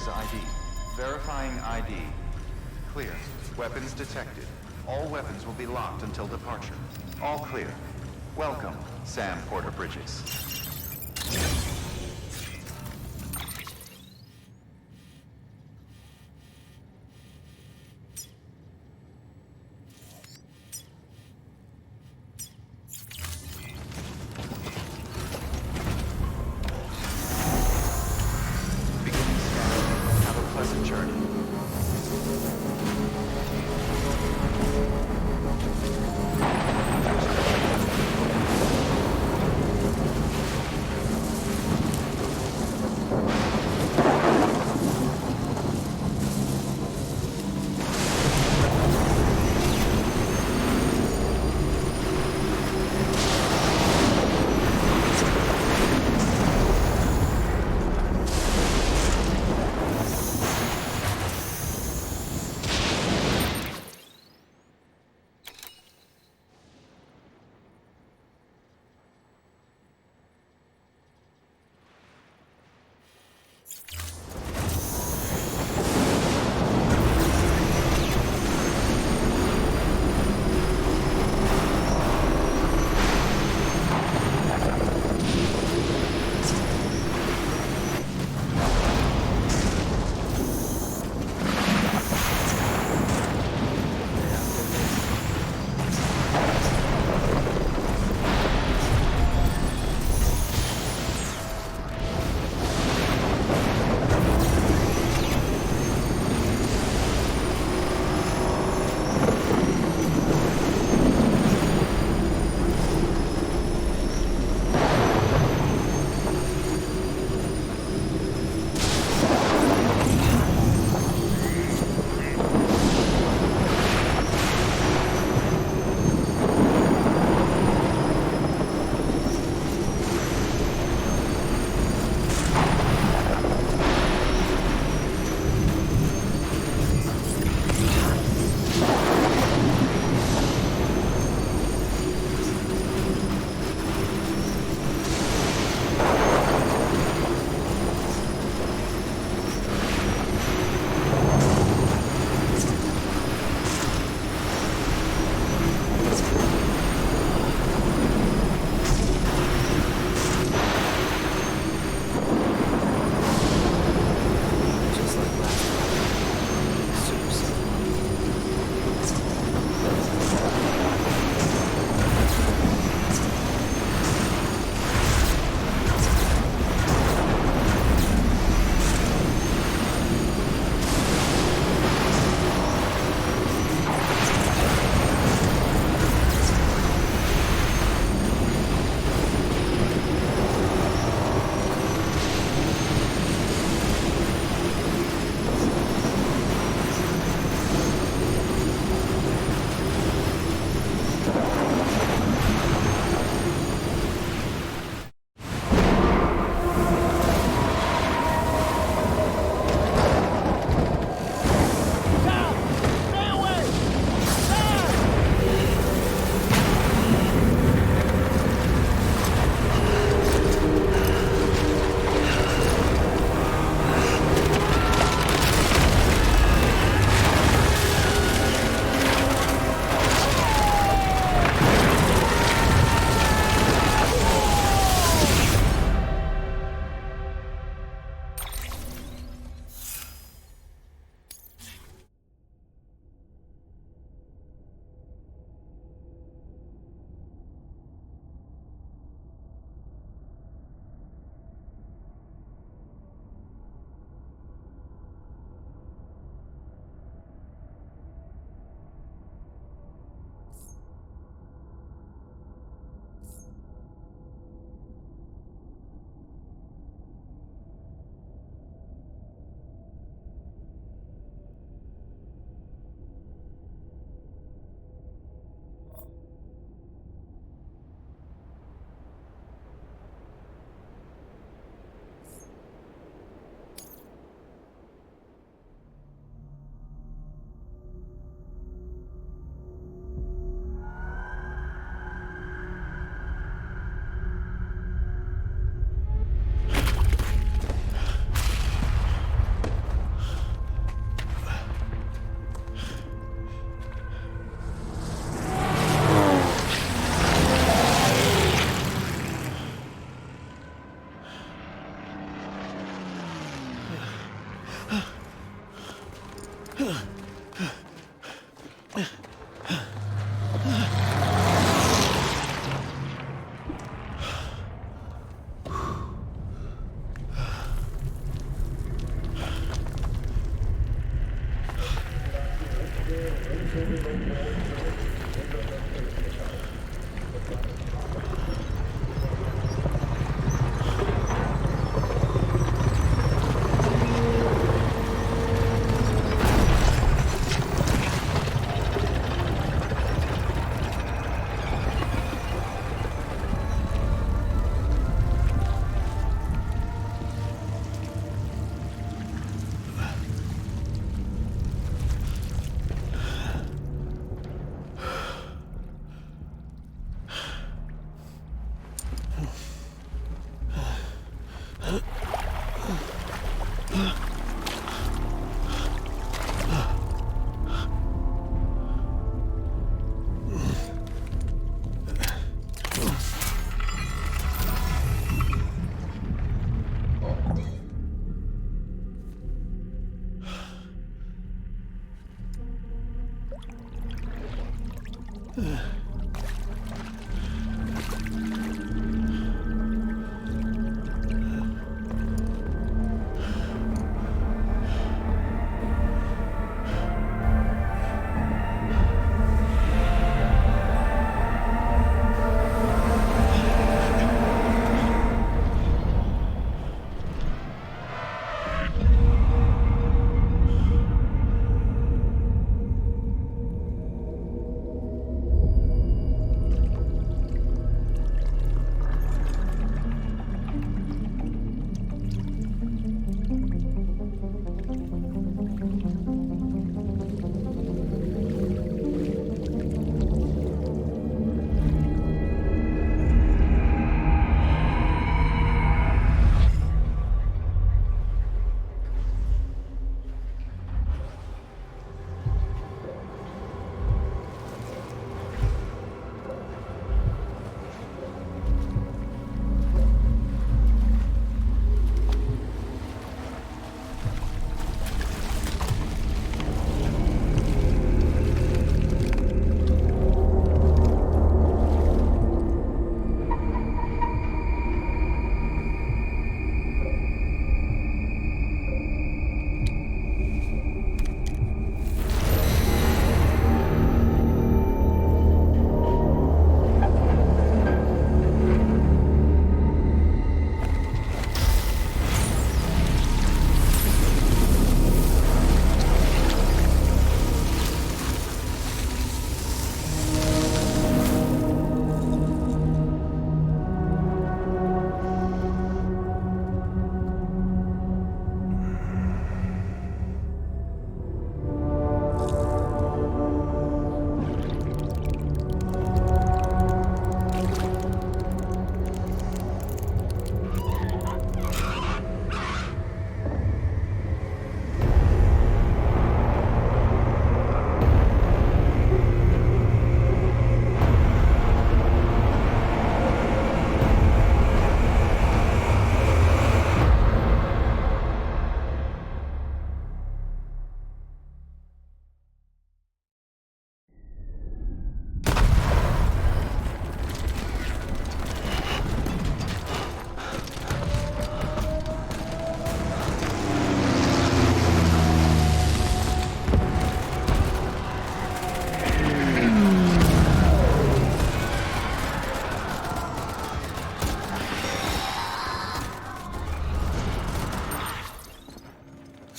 User's ID. Verifying ID. Clear. Weapons detected. All weapons will be locked until departure. All clear. Welcome, Sam Porter Bridges.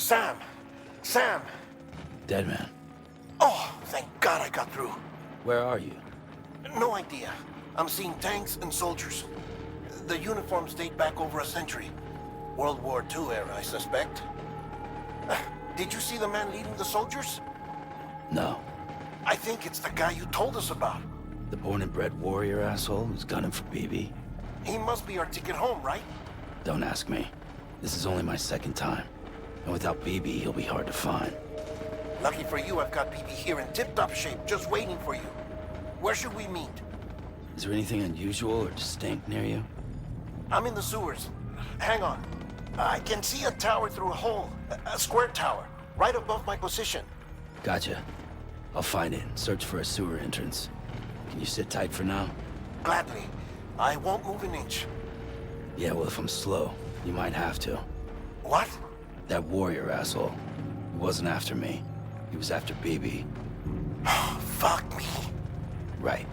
Sam! Sam! Dead man. Oh, thank God I got through. Where are you? No idea. I'm seeing tanks and soldiers. The uniforms date back over a century. World War II era, I suspect. Did you see the man leading the soldiers? No. I think it's the guy you told us about. The born and bred warrior asshole who's gunning for BB? He must be our ticket home, right? Don't ask me. This is only my second time. And without BB, he'll be hard to find. Lucky for you, I've got BB here in tip-top shape, just waiting for you. Where should we meet? Is there anything unusual or distinct near you? I'm in the sewers. Hang on. I can see a tower through a hole. A square tower, right above my position. Gotcha. I'll find it and search for a sewer entrance. Can you sit tight for now? Gladly. I won't move an inch. Yeah, well, if I'm slow, you might have to. What? That warrior asshole. He wasn't after me. He was after BB. Fuck me. Right.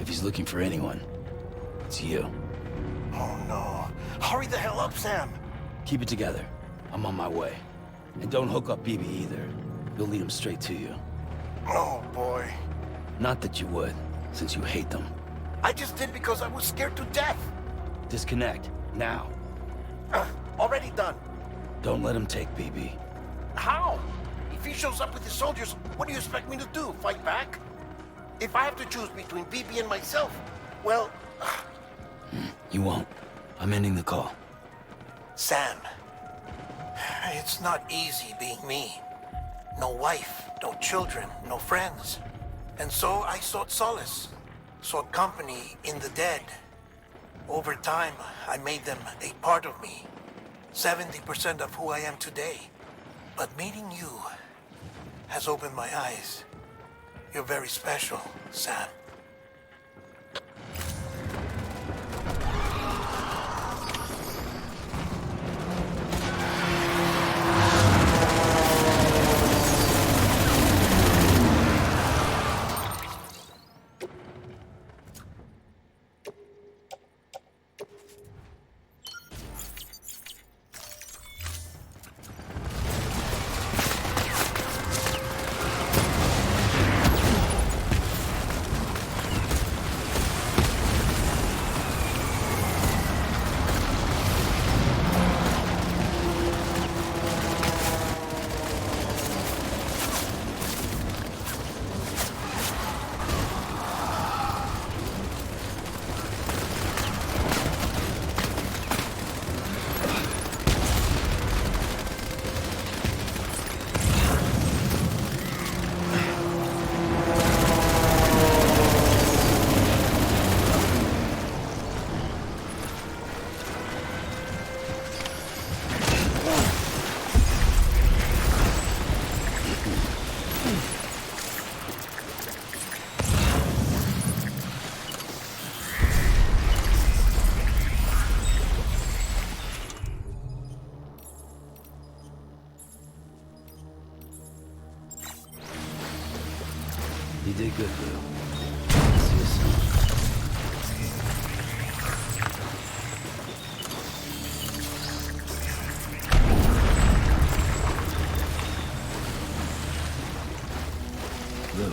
If he's looking for anyone, it's you. Oh no. Hurry the hell up, Sam. Keep it together. I'm on my way. And don't hook up BB either. He'll lead him straight to you. Oh boy. Not that you would, since you hate them. I just did because I was scared to death. Disconnect, now. Already done. Don't let him take BB. How? If he shows up with his soldiers, what do you expect me to do? Fight back? If I have to choose between BB and myself, well... You won't. I'm ending the call. Sam. It's not easy being me. No wife, no children, no friends. And so I sought solace, sought company in the dead. Over time, I made them a part of me. 70% of who I am today. But meeting you has opened my eyes. You're very special, Sam. You did good, Lou. See you soon. Lou.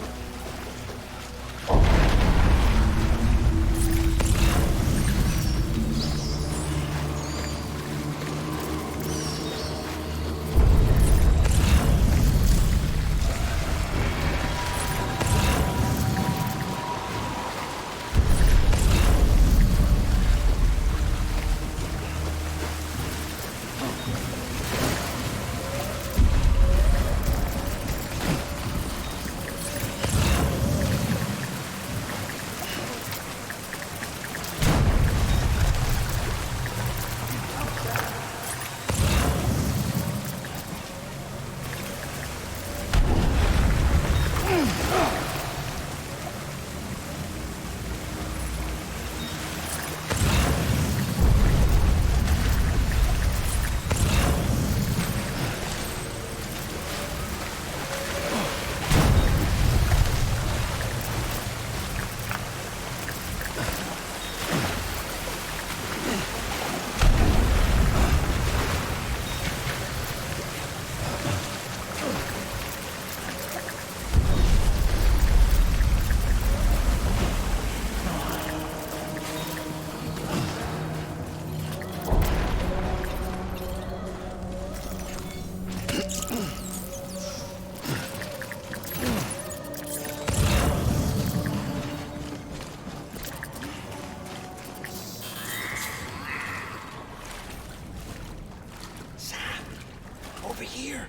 Over here.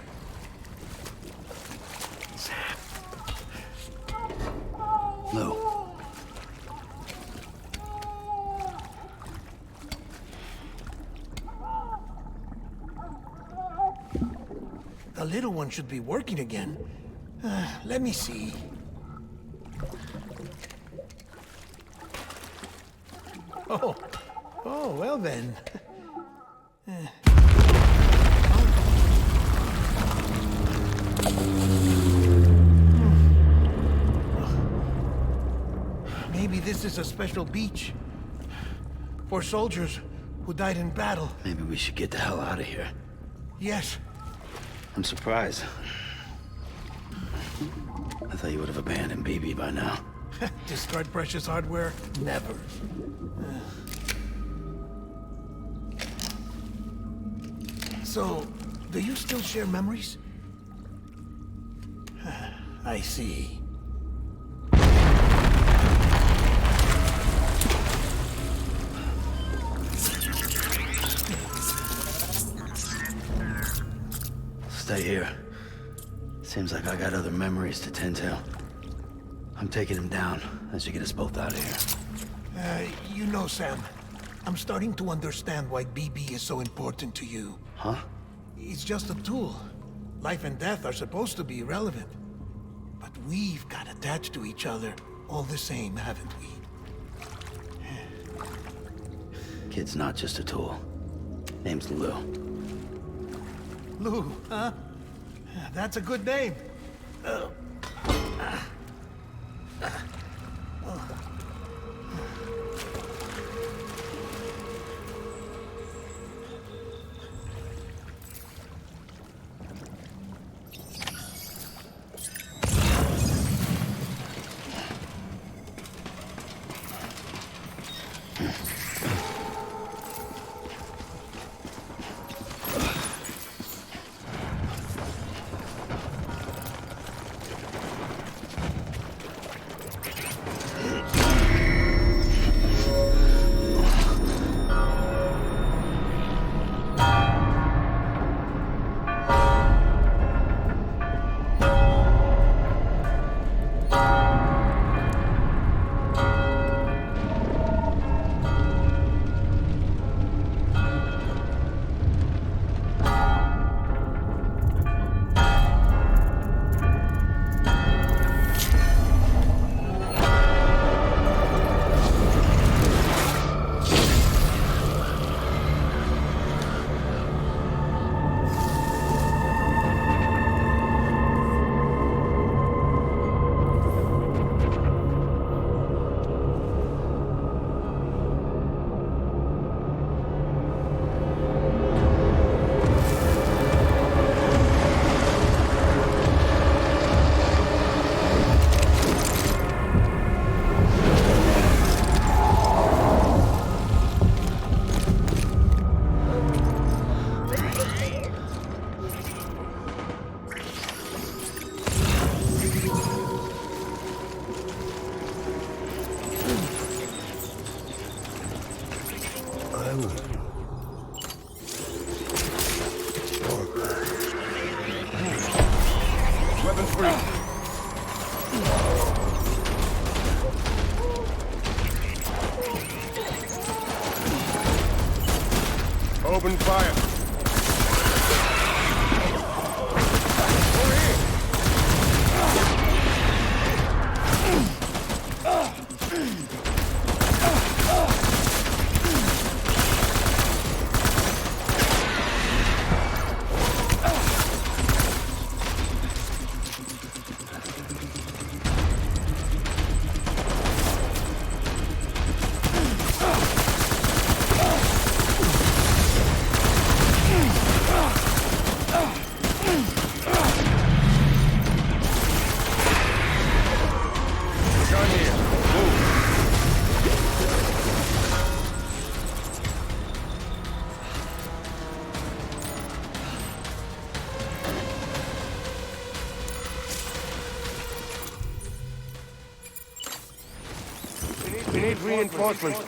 Sam. Lou. The little one should be working again. Let me see. Oh, well then. Maybe this is a special beach for soldiers who died in battle. Maybe we should get the hell out of here. Yes. I'm surprised. I thought you would have abandoned BB by now. Discard precious hardware? Never. So, do you still share memories? I see. stay here. Seems like I got other memories to tend to. I'm taking him down. That should get us both out of here. You know, Sam, I'm starting to understand why BB is so important to you. Huh? It's just a tool. Life and death are supposed to be irrelevant. But we've got attached to each other all the same, haven't we? Kid's not just a tool. Name's Lou. Lou, huh? That's a good name. Open fire. We need reinforcements.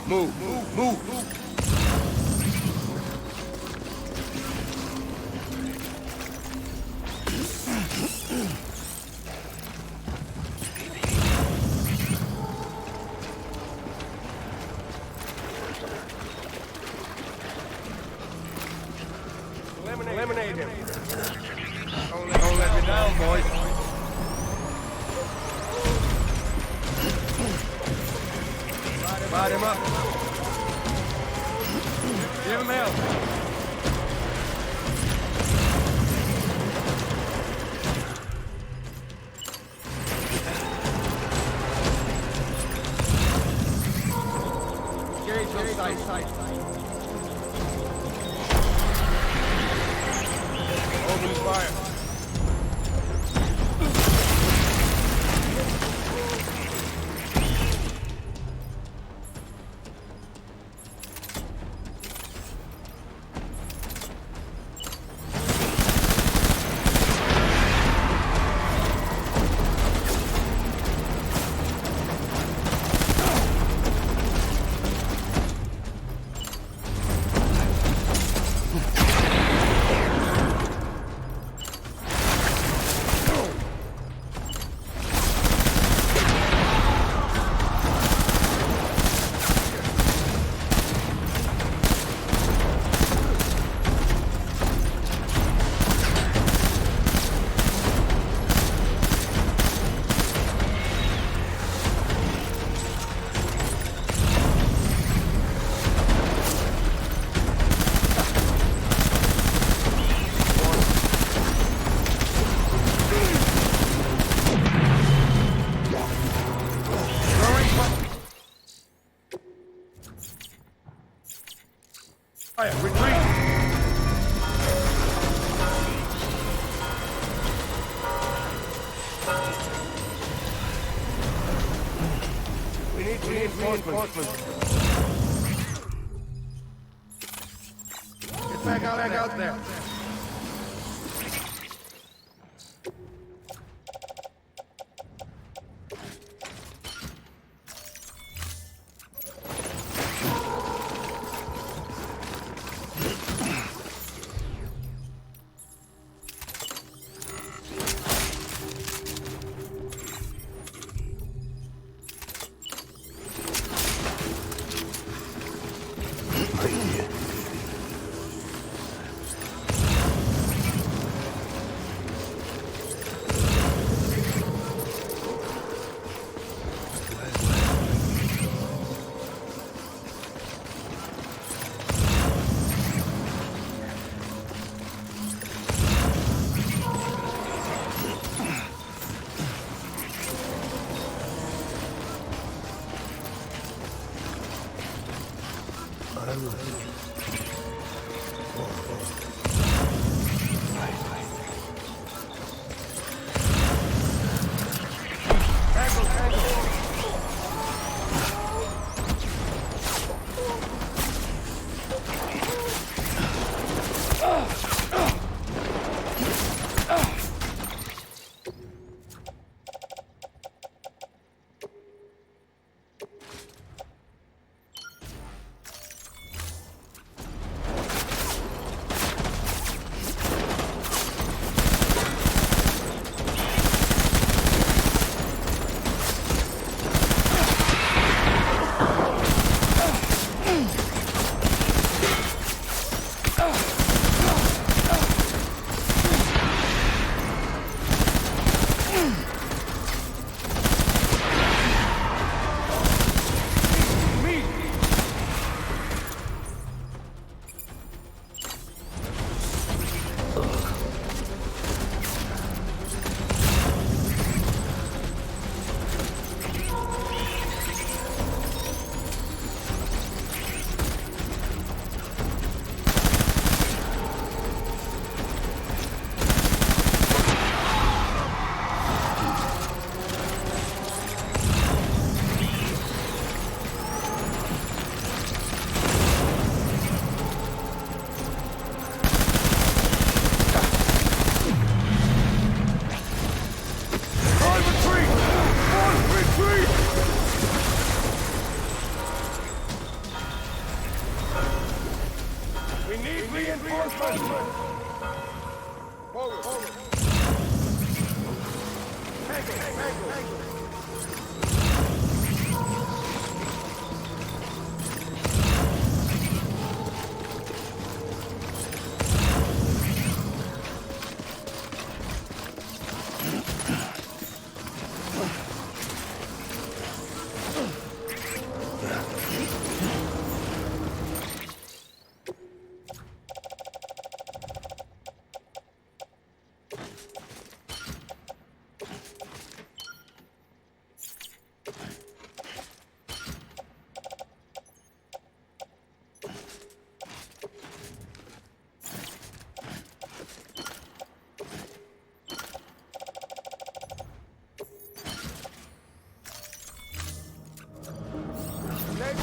Move. Eliminate him. Don't let me down, boys. Light him up. Give him help. Engage those sights. Open fire. Fire, retreat! We need reinforcements. Get back out there.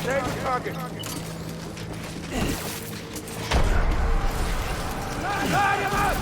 Take the target. Light him up!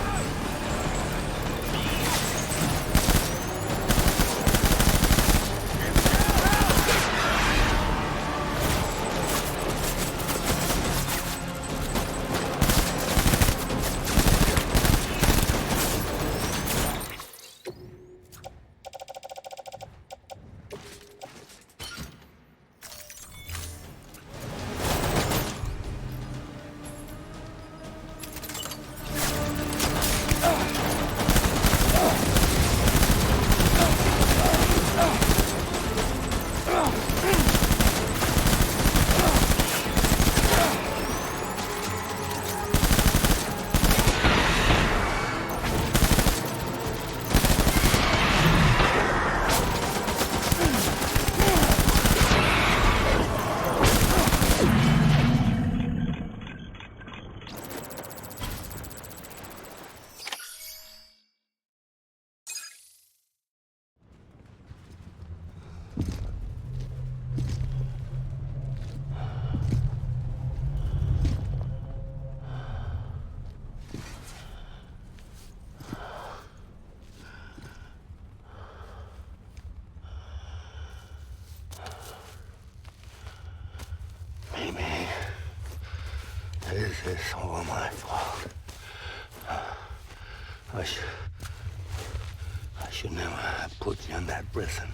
This is all my fault. I should never have put you in that prison.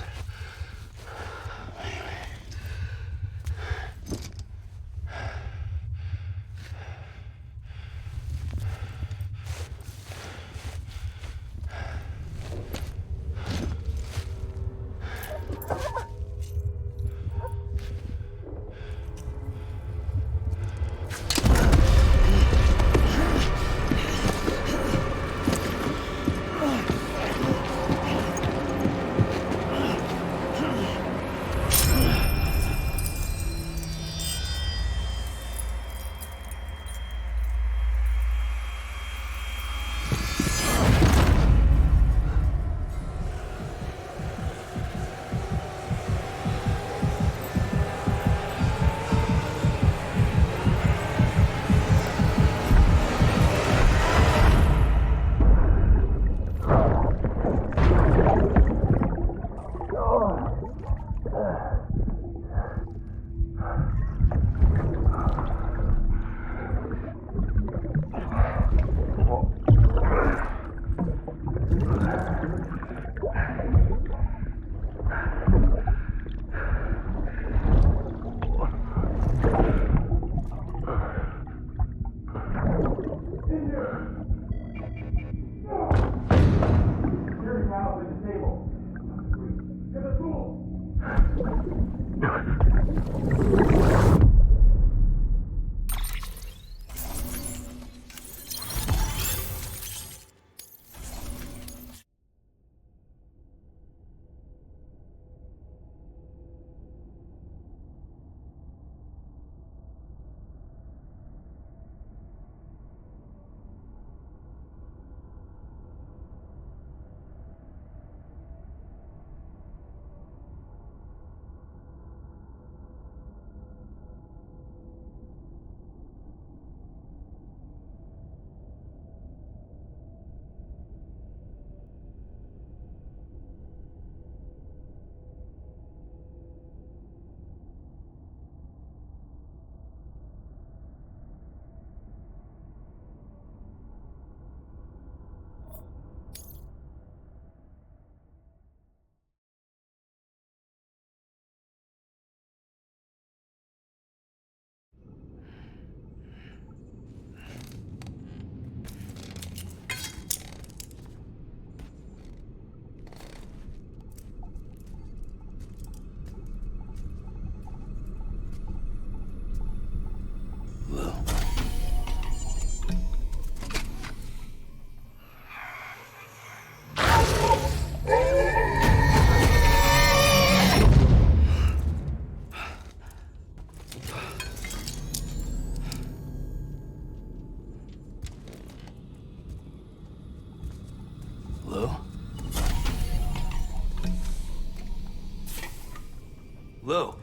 Lou.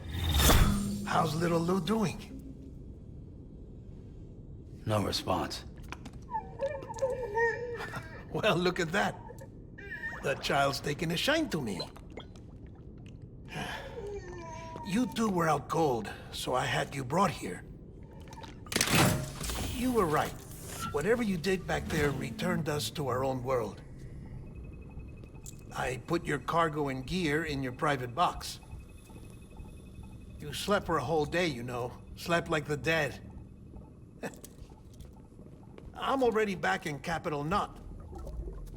How's little Lou doing? No response. Well, look at that. The child's taking a shine to me. You two were out cold, so I had you brought here. You were right. Whatever you did back there returned us to our own world. I put your cargo and gear in your private box. You slept for a whole day, you know. Slept like the dead. I'm already back in Capital Knot.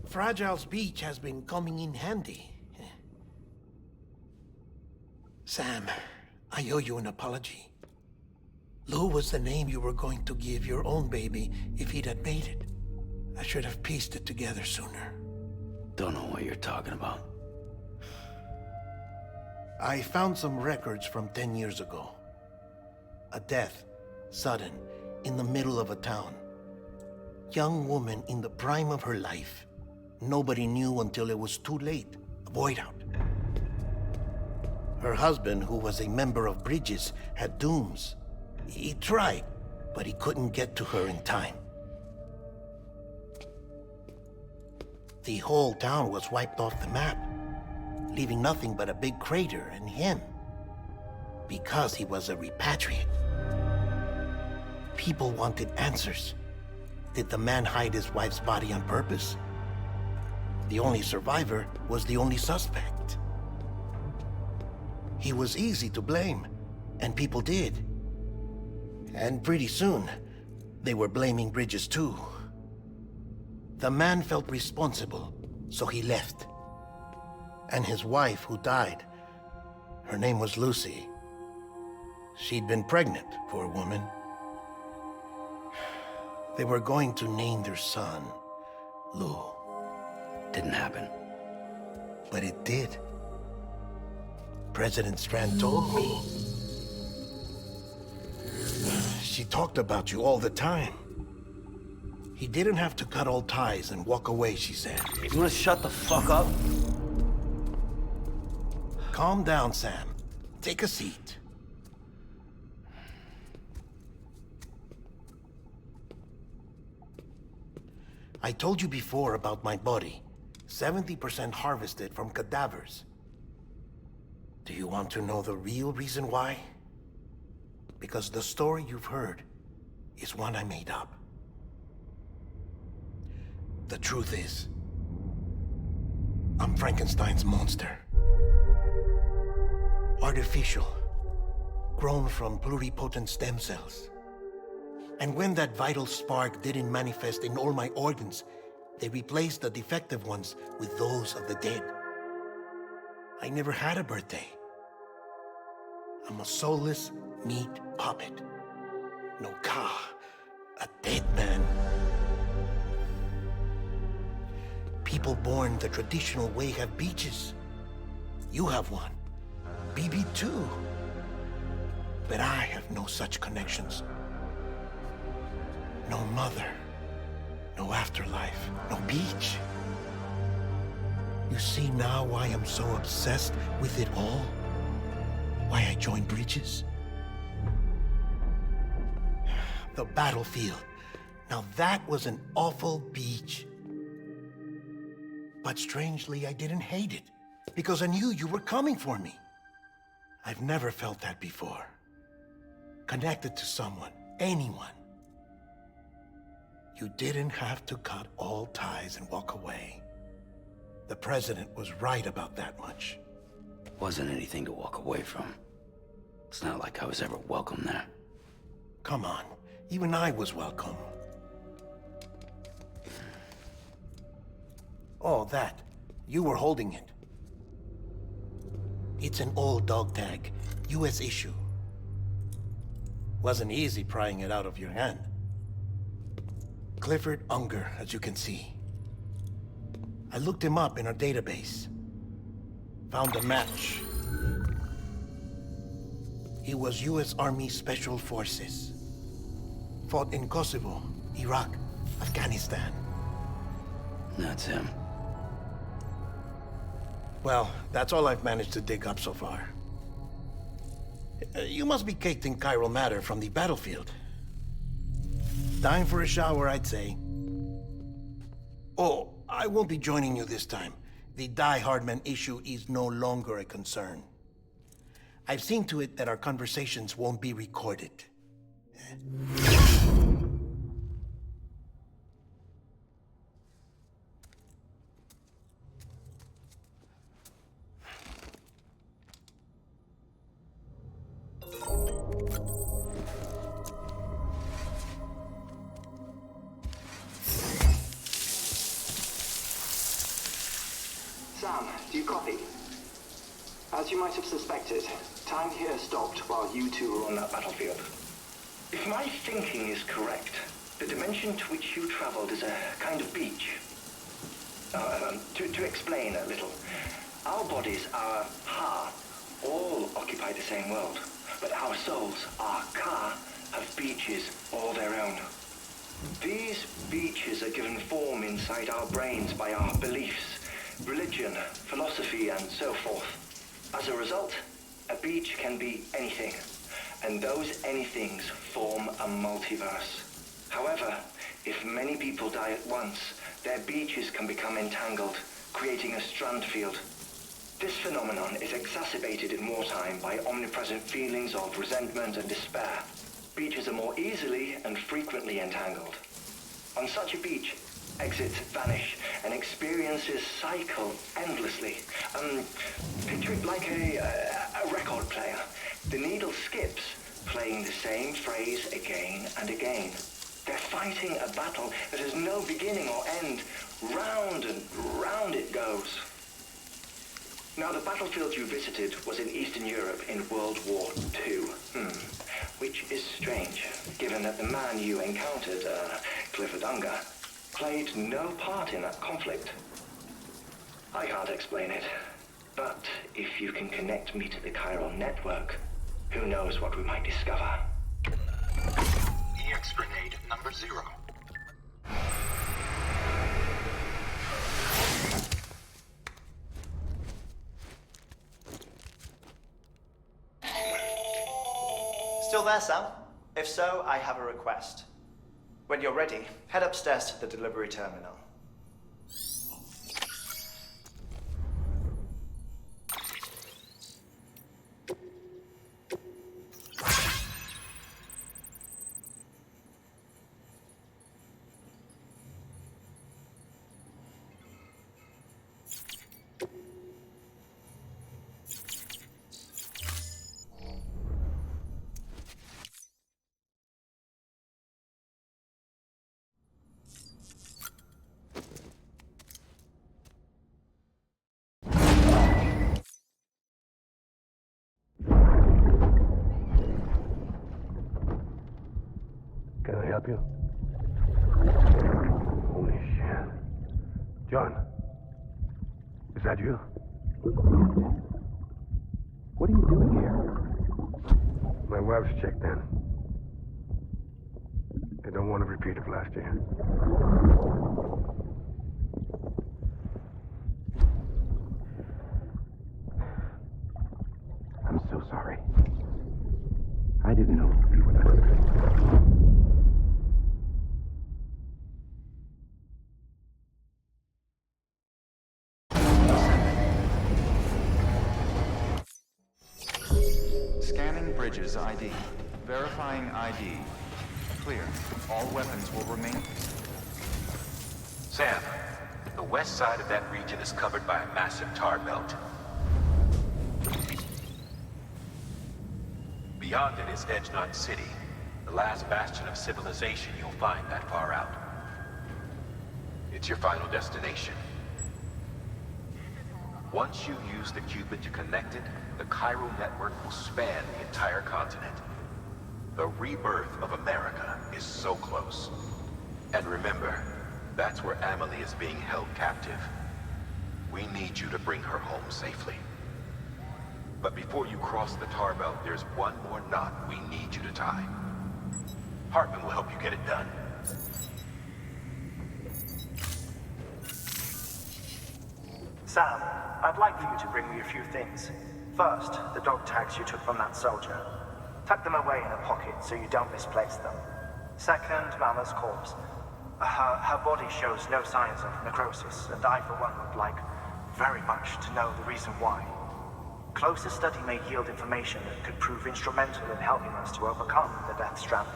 Fragile's beach has been coming in handy. Sam, I owe you an apology. Lou was the name you were going to give your own baby if he'd had made it. I should have pieced it together sooner. Don't know what you're talking about. I found some records from 10 years ago. A death, sudden, in the middle of a town. Young woman in the prime of her life. Nobody knew until it was too late. A void out. Her husband, who was a member of Bridges, had dooms. He tried, but he couldn't get to her in time. The whole town was wiped off the map, leaving nothing but a big crater and him. Because he was a repatriate. People wanted answers. Did the man hide his wife's body on purpose? The only survivor was the only suspect. He was easy to blame, and people did. And pretty soon, they were blaming Bridges too. The man felt responsible, so he left. And his wife, who died, her name was Lucy. She'd been pregnant, poor woman. They were going to name their son Lou. Didn't happen. But it did. President Strand told me. She talked about you all the time. He didn't have to cut all ties and walk away, she said. You wanna shut the fuck up? Calm down, Sam. Take a seat. I told you before about my body. 70% harvested from cadavers. Do you want to know the real reason why? Because the story you've heard is one I made up. The truth is, I'm Frankenstein's monster. Artificial, grown from pluripotent stem cells. And when that vital spark didn't manifest in all my organs, they replaced the defective ones with those of the dead. I never had a birthday. I'm a soulless meat puppet. No car, a dead man. People born the traditional way have beaches. You have one. BB too. But I have no such connections. No mother, no afterlife, no beach. You see now why I'm so obsessed with it all? Why I joined Bridges? The battlefield. Now that was an awful beach. But strangely, I didn't hate it, because I knew you were coming for me. I've never felt that before. Connected to someone, anyone. You didn't have to cut all ties and walk away. The president was right about that much. Wasn't anything to walk away from. It's not like I was ever welcome there. Come on, even I was welcome. Oh, that. You were holding it. It's an old dog tag, US issue. Wasn't easy prying it out of your hand. Clifford Unger, as you can see. I looked him up in our database. Found a match. He was US Army Special Forces. Fought in Kosovo, Iraq, Afghanistan. That's him. Well, that's all I've managed to dig up so far. You must be caked in chiral matter from the battlefield. Time for a shower, I'd say. Oh, I won't be joining you this time. The Die Hardman issue is no longer a concern. I've seen to it that our conversations won't be recorded. Sam, do you copy? As you might have suspected, time here stopped while you two were on that battlefield. If my thinking is correct, the dimension to which you traveled is a kind of beach. To explain a little, our bodies, our ha, all occupy the same world, but our souls, our ka, have beaches all their own. These beaches are given form inside our brains by our beliefs, religion, philosophy, and so forth. As a result, a beach can be anything, and those anythings form a multiverse. However, if many people die at once, their beaches can become entangled, creating a strand field. This phenomenon is exacerbated in wartime by omnipresent feelings of resentment and despair. beaches are more easily and frequently entangled. On such a beach, exits vanish and experiences cycle endlessly. Picture it like a record player. The needle skips, playing the same phrase again and again. They're fighting a battle that has no beginning or end. Round and round it goes. Now, the battlefield you visited was in Eastern Europe in World War II. Which is strange, given that the man you encountered, Clifford Unger, played no part in that conflict. I can't explain it, but if you can connect me to the chiral network, who knows what we might discover. EX grenade number 0. Still there, Sam? If so, I have a request. When you're ready, head upstairs to the delivery terminal. Can I help you? Holy shit. John, is that you? What are you doing here? My wife's checked in. I don't want a repeat of last year. I'm so sorry. I didn't know you were that. Scanning bridges ID. Verifying ID. Clear. All weapons will remain. Sam, the west side of that region is covered by a massive tar belt. Beyond it is Edgenut City, the last bastion of civilization you'll find that far out. It's your final destination. Once you use the Cupid to connect it, the chiral network will span the entire continent. The rebirth of America is so close. And remember, that's where Amelie is being held captive. We need you to bring her home safely. But before you cross the tar belt, there's one more knot we need you to tie. Hartman will help you get it done. Sam, I'd like for you to bring me a few things. First, the dog tags you took from that soldier. Tuck them away in a pocket so you don't misplace them. Second, Mama's corpse. Her body shows no signs of necrosis, and I, for one, would like very much to know the reason why. Closer study may yield information that could prove instrumental in helping us to overcome the Death Stranding.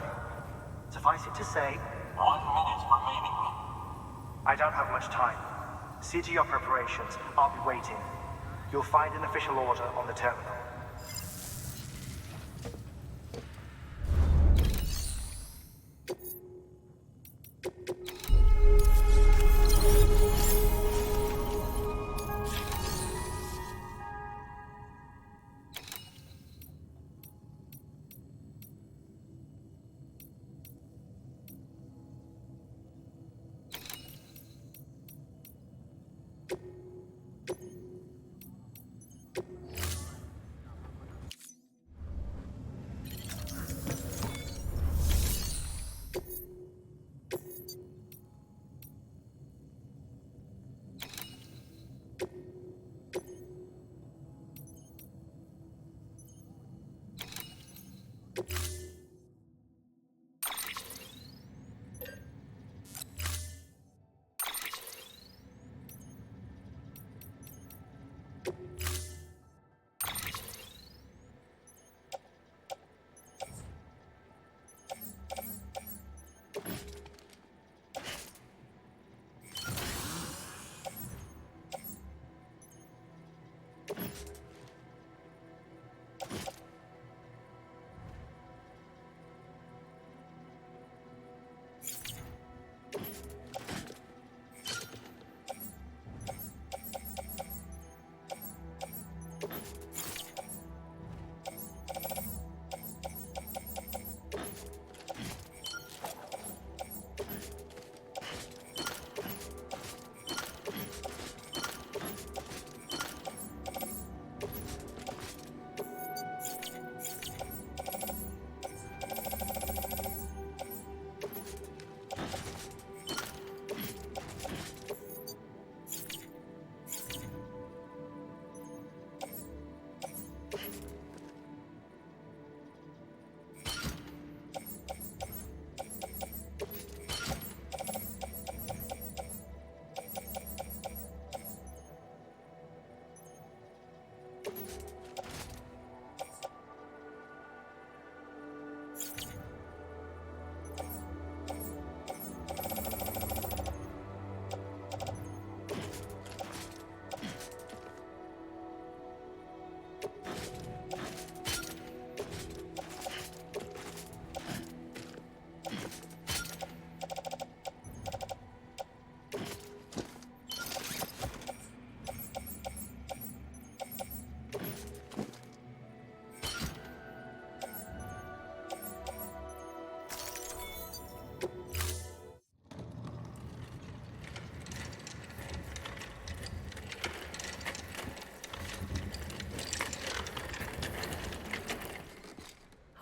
Suffice it to say, 1 minute remaining. I don't have much time. See to your preparations. I'll be waiting. You'll find an official order on the terminal.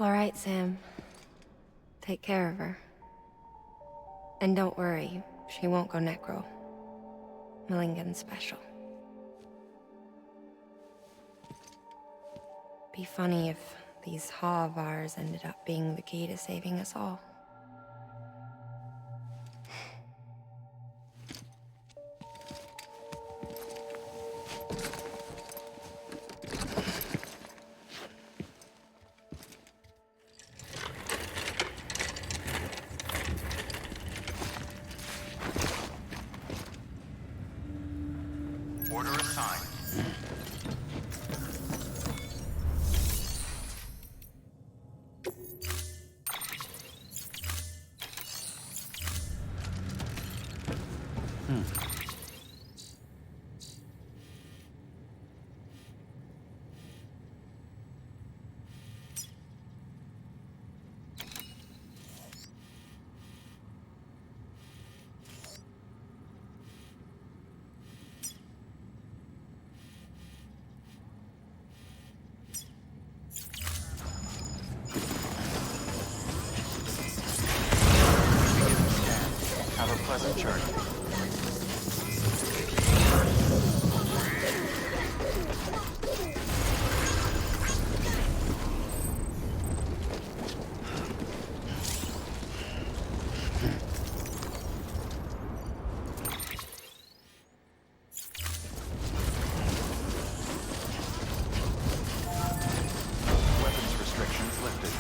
All right, Sam. Take care of her. And don't worry, she won't go necro. Millingan's special. Be funny if these Ha of ours ended up being the key to saving us all. Order assigned. Have a pleasant journey. Weapons restrictions lifted.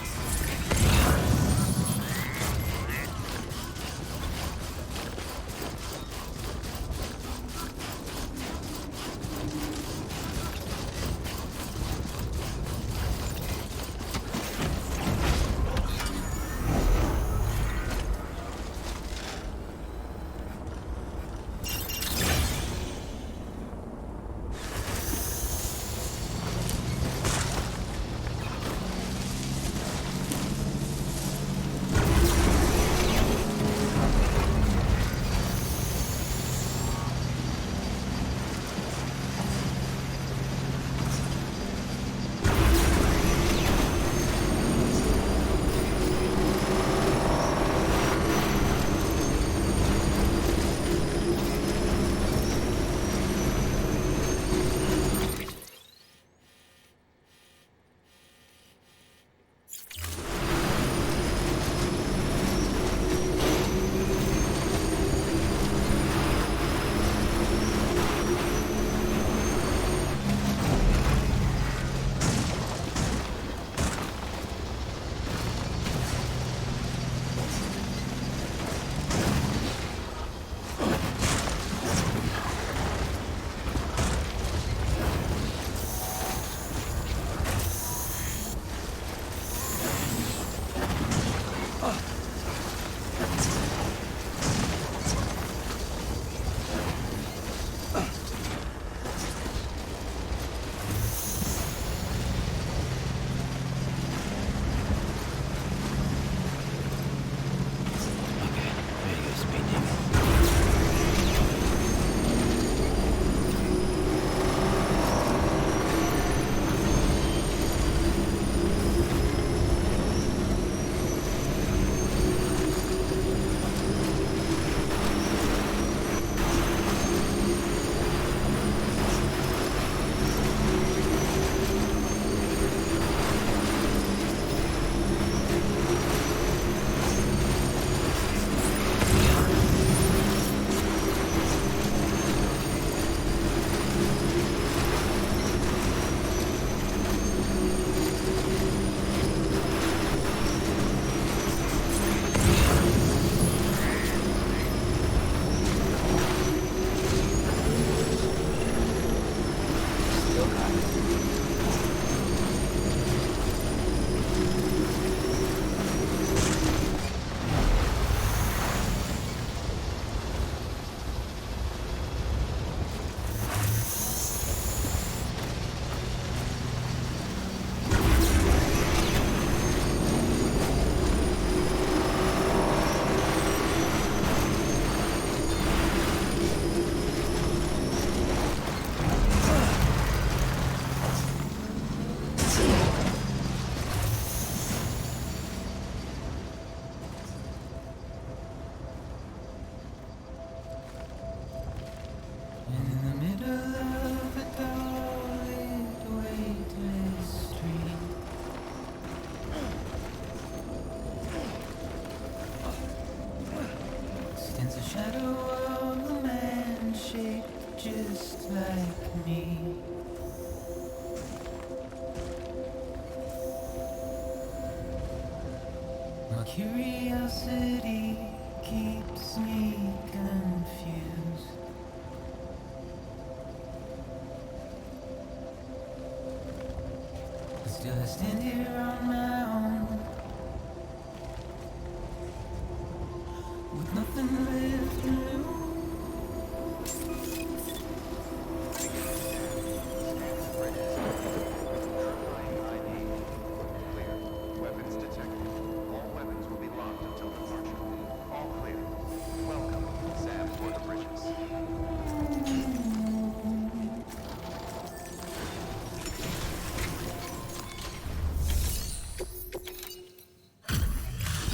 just like me. My curiosity keeps me confused. But still I stand here on my own, with nothing left to lose. Weapons detected. All weapons will be locked until departure. All clear. Welcome, Sam Porter Bridges.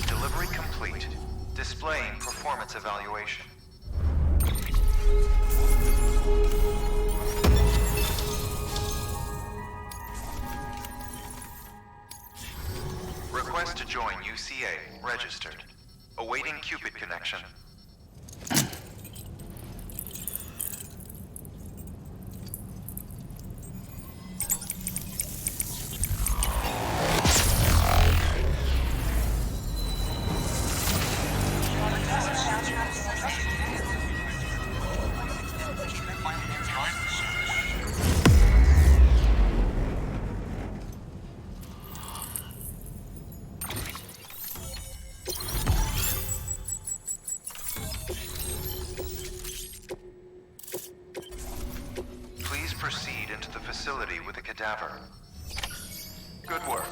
Delivery complete. Displaying performance evaluation. Request to join UCA. Registered. Awaiting Cupid connection. Please proceed into the facility with a cadaver. Good work.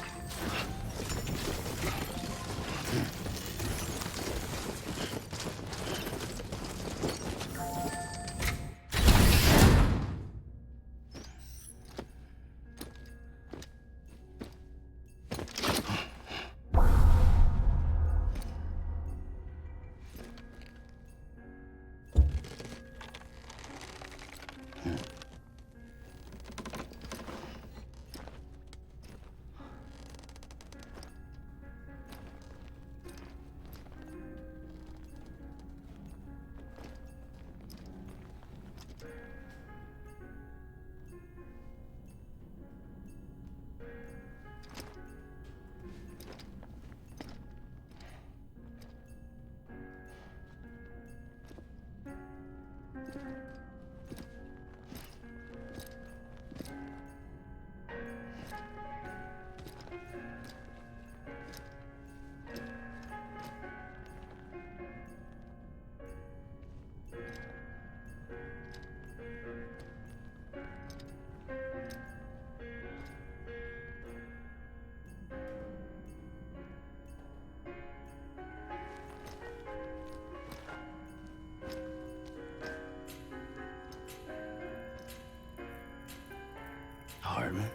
Hartman?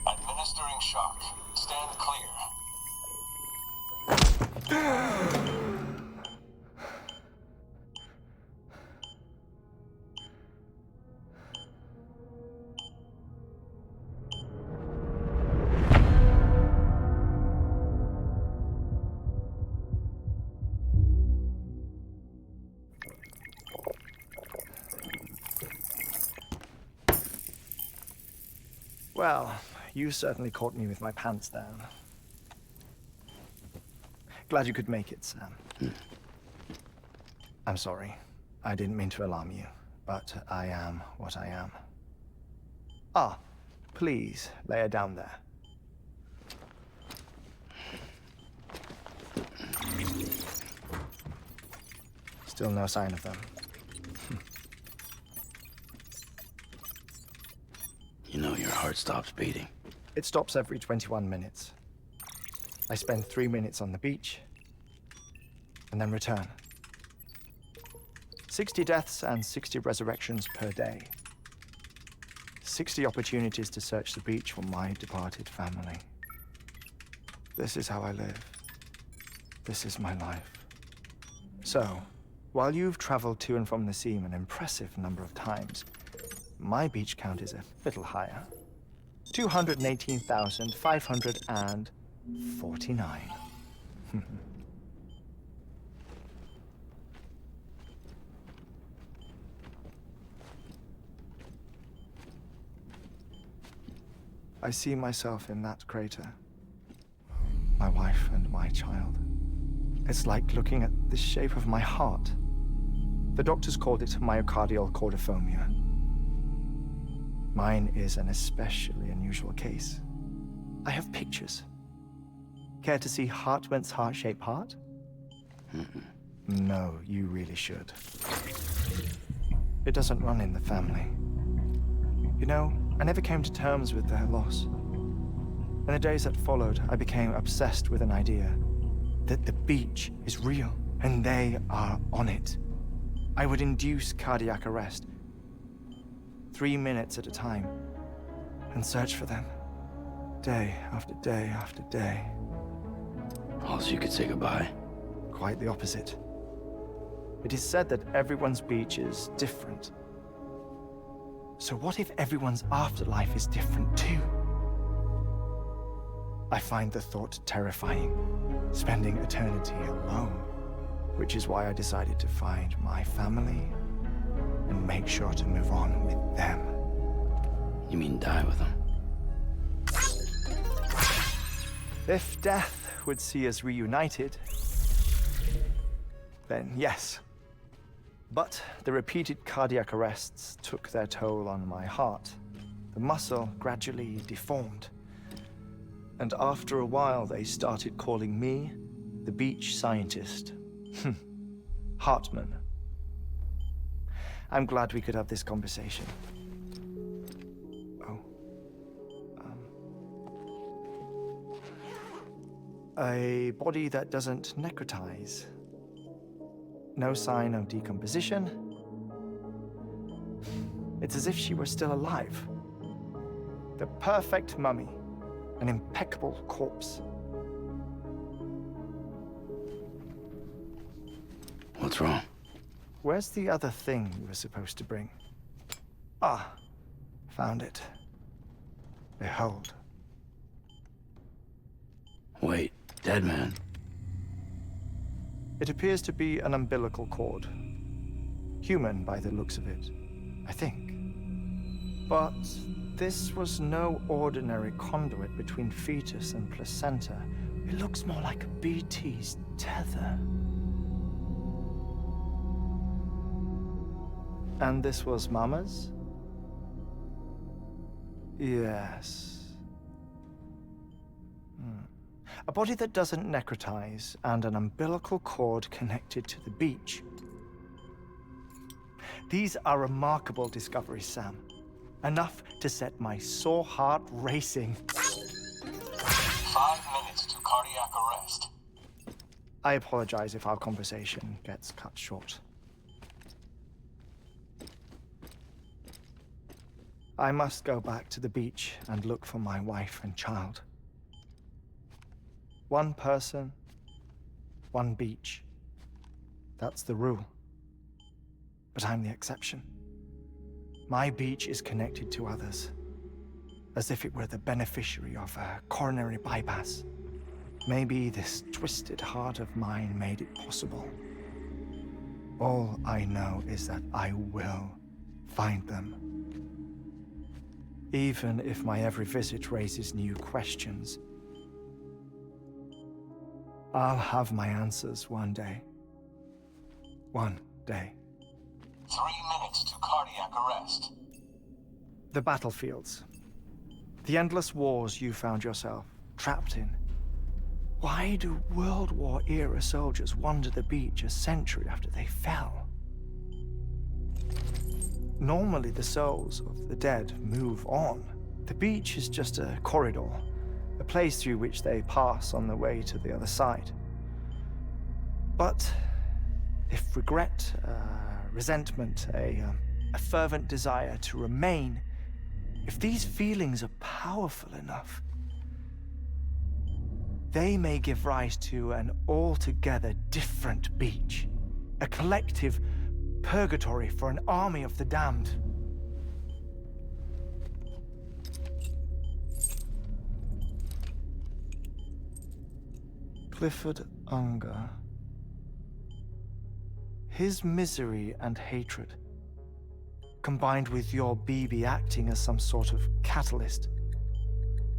Administering shock. Stand clear. Well, you certainly caught me with my pants down. Glad you could make it, Sam. I'm sorry. I didn't mean to alarm you, but I am what I am. Ah, please, lay her down there. Still no sign of them. You know your heart stops beating. It stops every 21 minutes. I spend 3 minutes on the beach, and then return. 60 deaths and 60 resurrections per day. 60 opportunities to search the beach for my departed family. This is how I live. This is my life. So, while you've traveled to and from the scene an impressive number of times, my beach count is a little higher. 218,549. I see myself in that crater. My wife and my child. It's like looking at the shape of my heart. The doctors called it myocardial chordophobia. Mine is an especially unusual case. I have pictures. Care to see Hartman's heart-shaped heart? No, you really should. It doesn't run in the family. You know, I never came to terms with their loss. In the days that followed, I became obsessed with an idea that the beach is real, and they are on it. I would induce cardiac arrest, 3 minutes at a time, and search for them, day after day after day. Also, you could say goodbye. Quite the opposite. It is said that everyone's beach is different. So what if everyone's afterlife is different too? I find the thought terrifying, spending eternity alone, which is why I decided to find my family and make sure to move on with them. You mean die with them? If death would see us reunited, then yes. But the repeated cardiac arrests took their toll on my heart. The muscle gradually deformed. And after a while, they started calling me the beach scientist. Hartman. I'm glad we could have this conversation. Oh. A body that doesn't necrotize. No sign of decomposition. It's as if she were still alive. The perfect mummy. An impeccable corpse. What's wrong? Where's the other thing you were supposed to bring? Ah, found it. Behold. Wait, dead man? It appears to be an umbilical cord. Human by the looks of it, I think. But this was no ordinary conduit between fetus and placenta. It looks more like a BT's tether. And this was Mama's? Yes. A body that doesn't necrotize and an umbilical cord connected to the beach. These are remarkable discoveries, Sam. Enough to set my sore heart racing. 5 minutes to cardiac arrest. I apologize if our conversation gets cut short. I must go back to the beach and look for my wife and child. One person, one beach. That's the rule. But I'm the exception. My beach is connected to others, as if it were the beneficiary of a coronary bypass. Maybe this twisted heart of mine made it possible. All I know is that I will find them. Even if my every visit raises new questions, I'll have my answers one day. One day. 3 minutes to cardiac arrest. The battlefields. The endless wars you found yourself trapped in. Why do World War-era soldiers wander the beach a century after they fell? Normally, the souls of the dead move on. The beach is just a corridor, a place through which they pass on the way to the other side. But if regret, resentment, a fervent desire to remain, if these feelings are powerful enough, they may give rise to an altogether different beach, a collective purgatory for an army of the damned. Clifford Unger. His misery and hatred, combined with your BB acting as some sort of catalyst,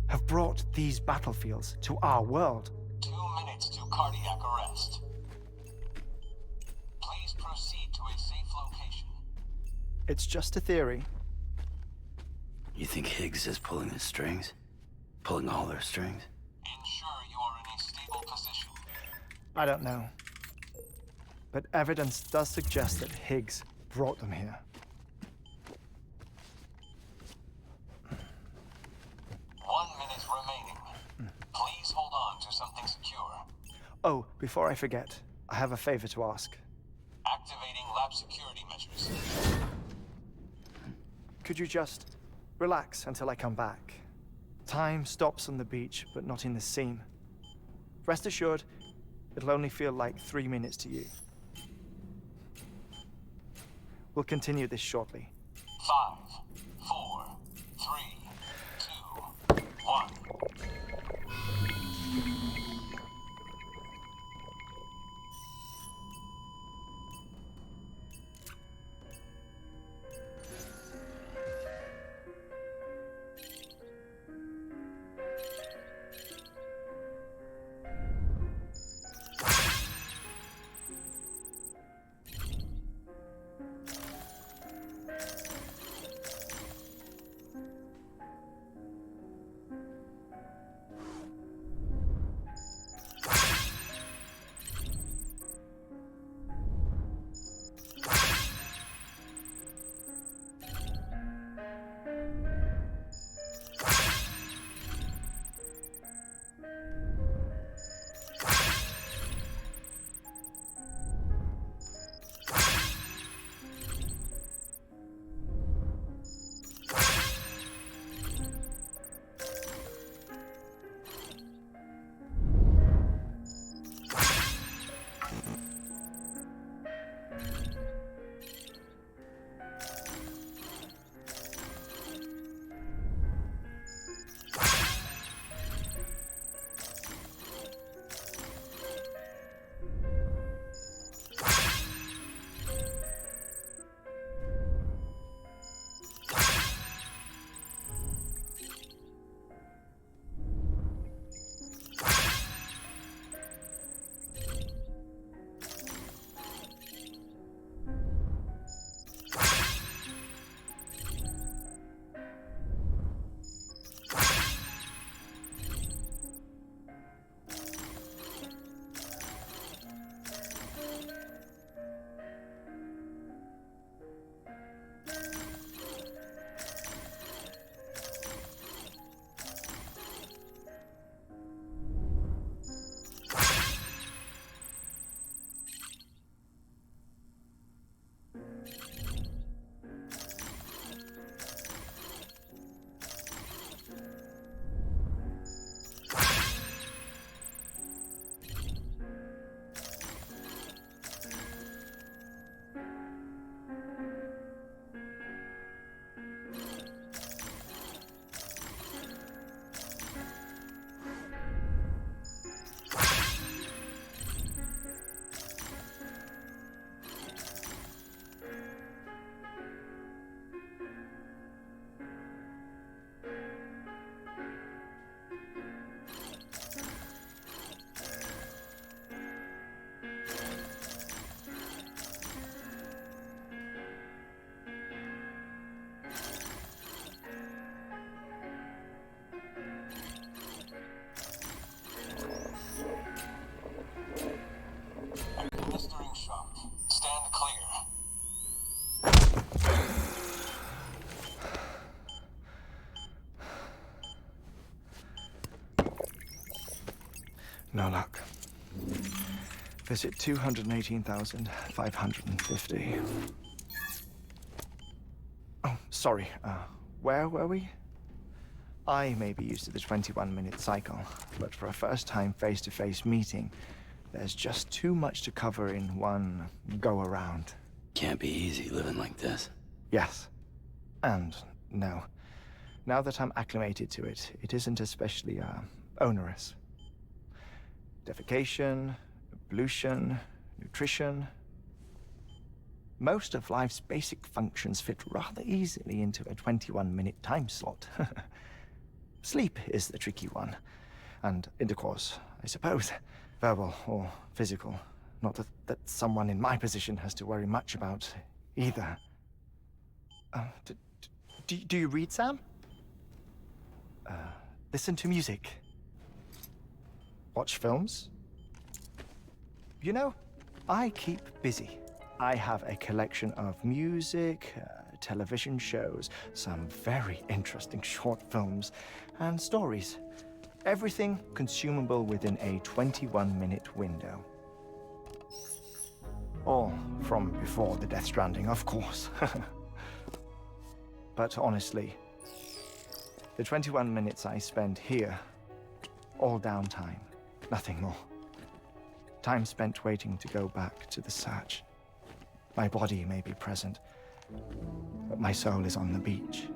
have brought these battlefields to our world. 2 minutes to cardiac arrest. Please proceed to a safe location. It's just a theory. You think Higgs is pulling the strings? Pulling all their strings? Ensure you are in a stable position. I don't know. But evidence does suggest that Higgs brought them here. 1 minute remaining. Please hold on to something secure. Oh, before I forget, I have a favor to ask. Activating lab security measures. Could you just relax until I come back? Time stops on the beach, but not in the scene. Rest assured, it'll only feel like 3 minutes to you. We'll continue this shortly. 5, 4, 3, 2, 1. No luck. Visit 218,550. Oh, sorry. Where were we? I may be used to the 21-minute cycle, but for a first-time face-to-face meeting, there's just too much to cover in one go-around. Can't be easy living like this. Yes. And no. Now that I'm acclimated to it, it isn't especially, onerous. Defecation, ablution, nutrition. Most of life's basic functions fit rather easily into a 21-minute time slot. Sleep is the tricky one. And intercourse, I suppose. Verbal or physical. Not that someone in my position has to worry much about either. Do you read, Sam? Listen to music. Watch films. You know, I keep busy. I have a collection of music, television shows, some very interesting short films, and stories. Everything consumable within a 21-minute window. All from before the Death Stranding, of course. But honestly, the 21 minutes I spend here, all downtime, nothing more. Time spent waiting to go back to the search. My body may be present, but my soul is on the beach.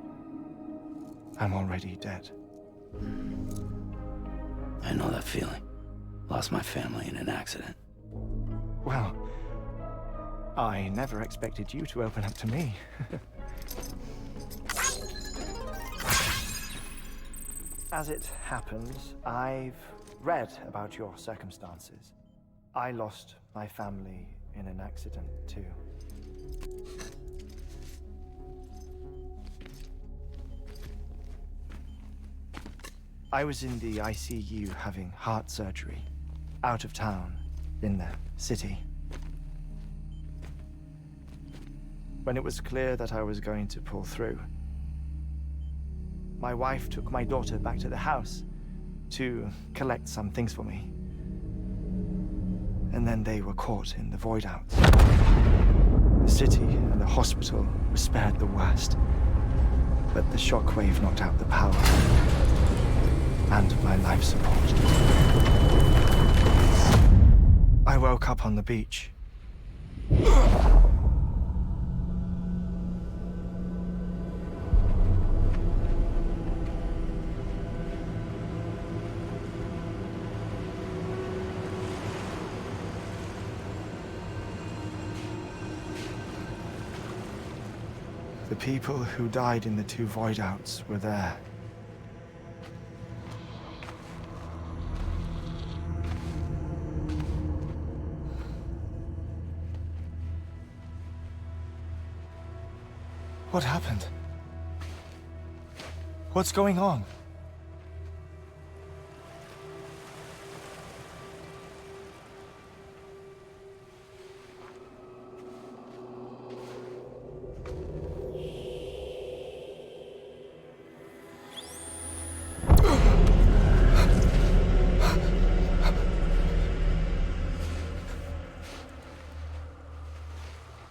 I'm already dead. I know that feeling. Lost my family in an accident. Well, I never expected you to open up to me. As it happens, I've read about your circumstances. I lost my family in an accident, too. I was in the ICU having heart surgery, out of town, in the city. When it was clear that I was going to pull through, my wife took my daughter back to the house to collect some things for me. And then they were caught in the void out. The city and the hospital were spared the worst, but the shockwave knocked out the power and my life support. I woke up on the beach. The people who died in the two void outs were there. What happened? What's going on?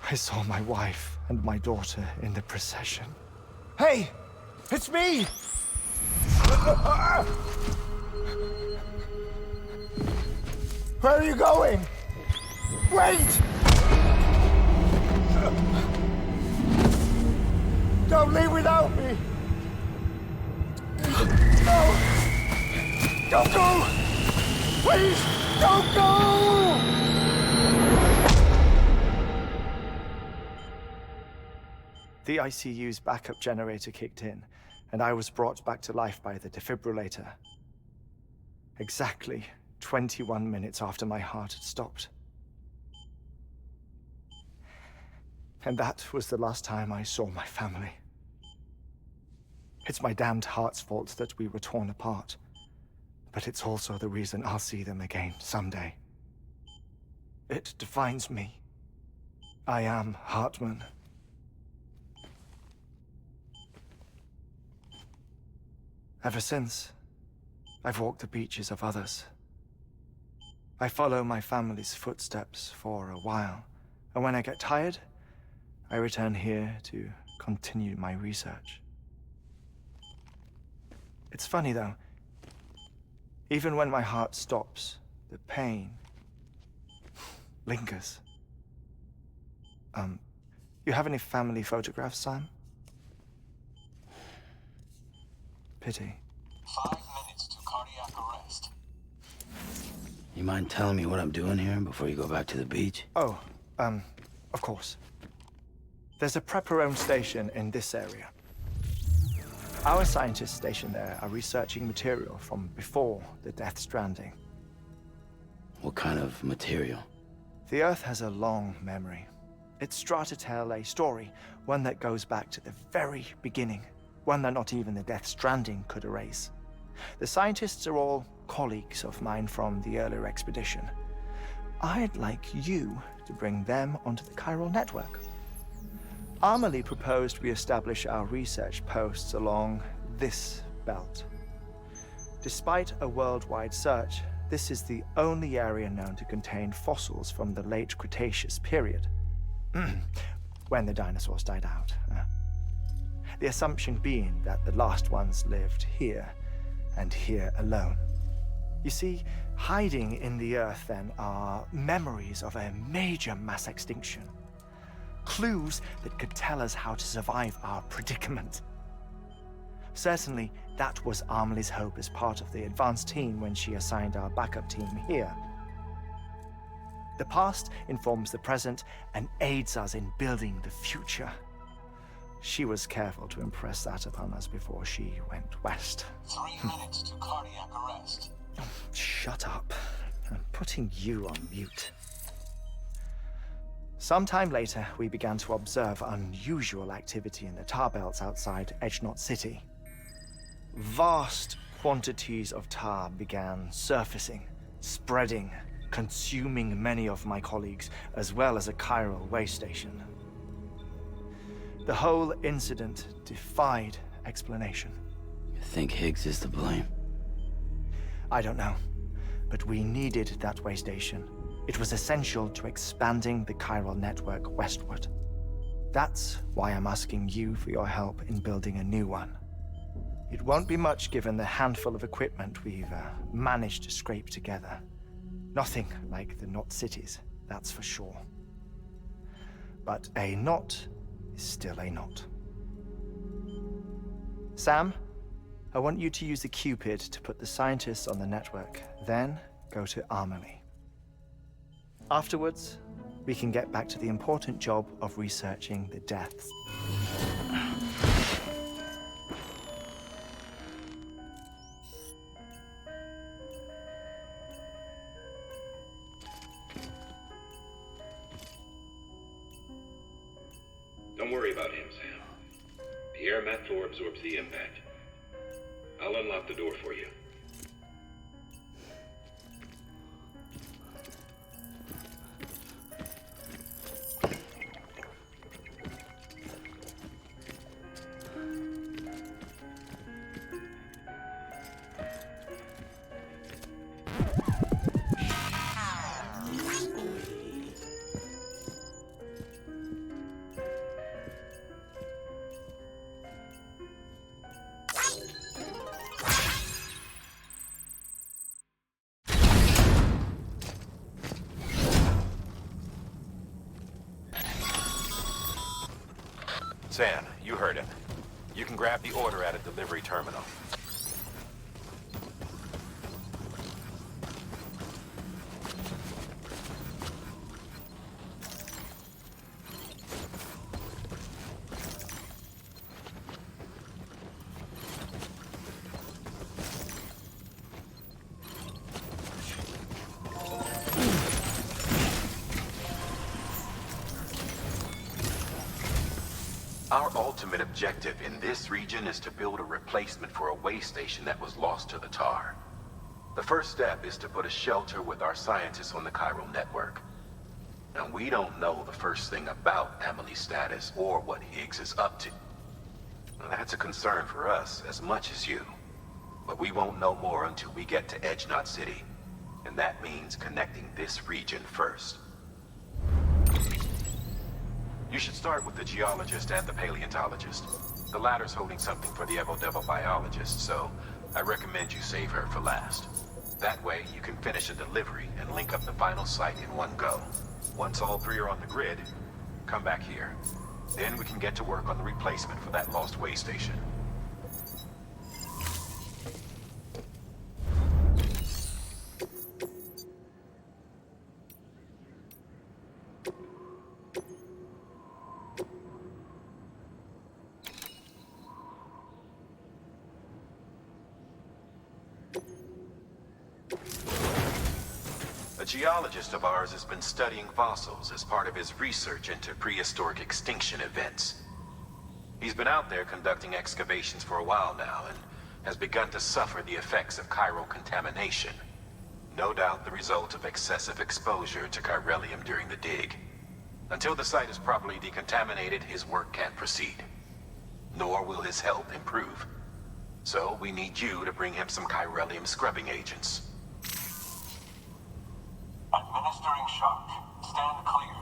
I saw my wife and my daughter in the procession. Hey! It's me! Where are you going? Wait! Don't leave without me! No! Don't go! Please, don't go! The ICU's backup generator kicked in, and I was brought back to life by the defibrillator. Exactly 21 minutes after my heart had stopped. And that was the last time I saw my family. It's my damned heart's fault that we were torn apart, but it's also the reason I'll see them again someday. It defines me. I am Hartman. Ever since, I've walked the beaches of others. I follow my family's footsteps for a while, and when I get tired, I return here to continue my research. It's funny though, even when my heart stops, the pain lingers. You have any family photographs, Sam? Pity. 5 minutes to cardiac arrest. You mind telling me what I'm doing here before you go back to the beach? Oh, of course. There's a prep-your-own station in this area. Our scientists stationed there are researching material from before the Death Stranding. What kind of material? The Earth has a long memory. It's trying to tell a story, one that goes back to the very beginning, one that not even the Death Stranding could erase. The scientists are all colleagues of mine from the earlier expedition. I'd like you to bring them onto the chiral network. Amelie proposed we establish our research posts along this belt. Despite a worldwide search, this is the only area known to contain fossils from the late Cretaceous period, when the dinosaurs died out. The assumption being that the last ones lived here, and here alone. You see, hiding in the Earth then are memories of a major mass extinction. Clues that could tell us how to survive our predicament. Certainly, that was Amelie's hope as part of the advanced team when she assigned our backup team here. The past informs the present and aids us in building the future. She was careful to impress that upon us before she went west. 3 minutes to cardiac arrest. Shut up. I'm putting you on mute. Sometime later, we began to observe unusual activity in the tar belts outside Edgenot City. Vast quantities of tar began surfacing, spreading, consuming many of my colleagues, as well as a chiral way station. The whole incident defied explanation. You think Higgs is to blame? I don't know, but we needed that way station. It was essential to expanding the chiral network westward. That's why I'm asking you for your help in building a new one. It won't be much given the handful of equipment we've managed to scrape together. Nothing like the knot cities, that's for sure. But a knot is still a knot. Sam, I want you to use the Cupid to put the scientists on the network, then go to Amelie. Afterwards, we can get back to the important job of researching the deaths. Don't worry about him, Sam. The air mat floor absorbs the impact. I'll unlock the door for you. Sam, you heard him. You can grab the order at a delivery terminal. Our ultimate objective in this region is to build a replacement for a way station that was lost to the tar. The first step is to put a shelter with our scientists on the chiral network. Now, we don't know the first thing about Amelie's status or what Higgs is up to. Now, that's a concern for us as much as you. But we won't know more until we get to Edgenot City. And that means connecting this region first. You should start with the geologist and the paleontologist. The latter's holding something for the Evo-Devo biologist, so I recommend you save her for last. That way, you can finish a delivery and link up the final site in one go. Once all three are on the grid, come back here. Then we can get to work on the replacement for that lost way station. A geologist of ours has been studying fossils as part of his research into prehistoric extinction events. He's been out there conducting excavations for a while now and has begun to suffer the effects of chiral contamination. No doubt the result of excessive exposure to chiralium during the dig. Until the site is properly decontaminated, his work can't proceed. Nor will his health improve. So we need you to bring him some chiralium scrubbing agents. Administering shock. Stand clear.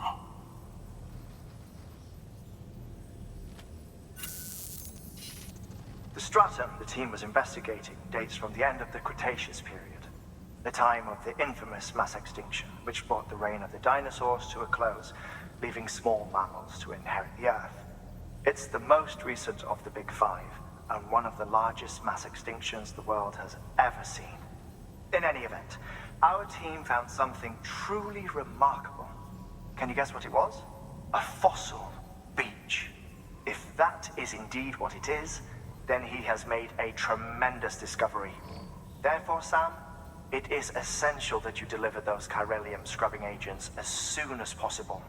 The stratum the team was investigating dates from the end of the Cretaceous period, the time of the infamous mass extinction, which brought the reign of the dinosaurs to a close, leaving small mammals to inherit the Earth. It's the most recent of the Big Five, and one of the largest mass extinctions the world has ever seen. In any event, our team found something truly remarkable. Can you guess what it was? A fossil beach. If that is indeed what it is, then he has made a tremendous discovery. Therefore, Sam, it is essential that you deliver those chiralium scrubbing agents as soon as possible.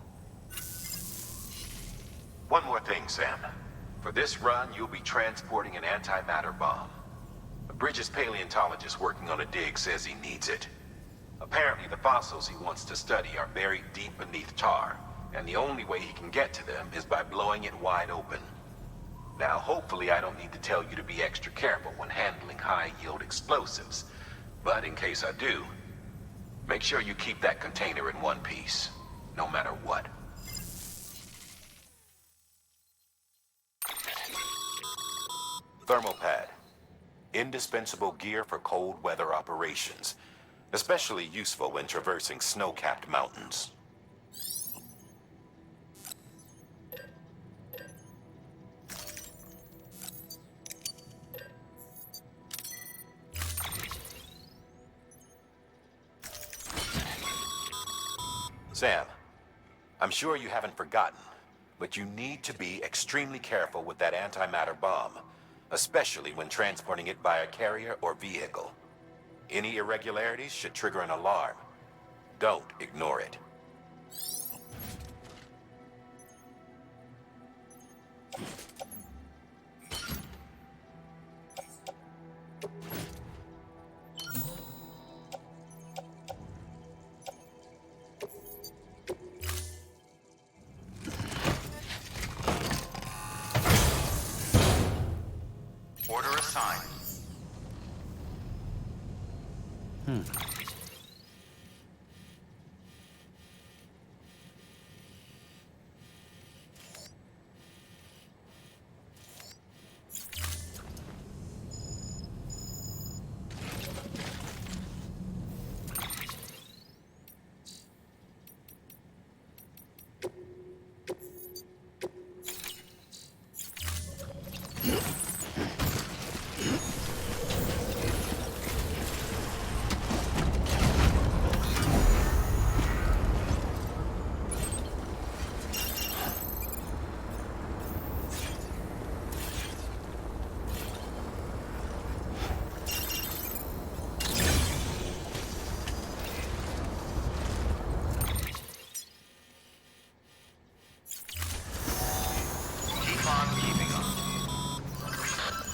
One more thing, Sam. For this run, you'll be transporting an antimatter bomb. A Bridges paleontologist working on a dig says he needs it. Apparently, the fossils he wants to study are buried deep beneath tar, and the only way he can get to them is by blowing it wide open. Now, hopefully I don't need to tell you to be extra careful when handling high-yield explosives, but in case I do, make sure you keep that container in one piece, no matter what. Thermal pad. Indispensable gear for cold weather operations, especially useful when traversing snow-capped mountains. Sam, I'm sure you haven't forgotten, but you need to be extremely careful with that antimatter bomb, especially when transporting it by a carrier or vehicle. Any irregularities should trigger an alarm. Don't ignore it. Order assigned.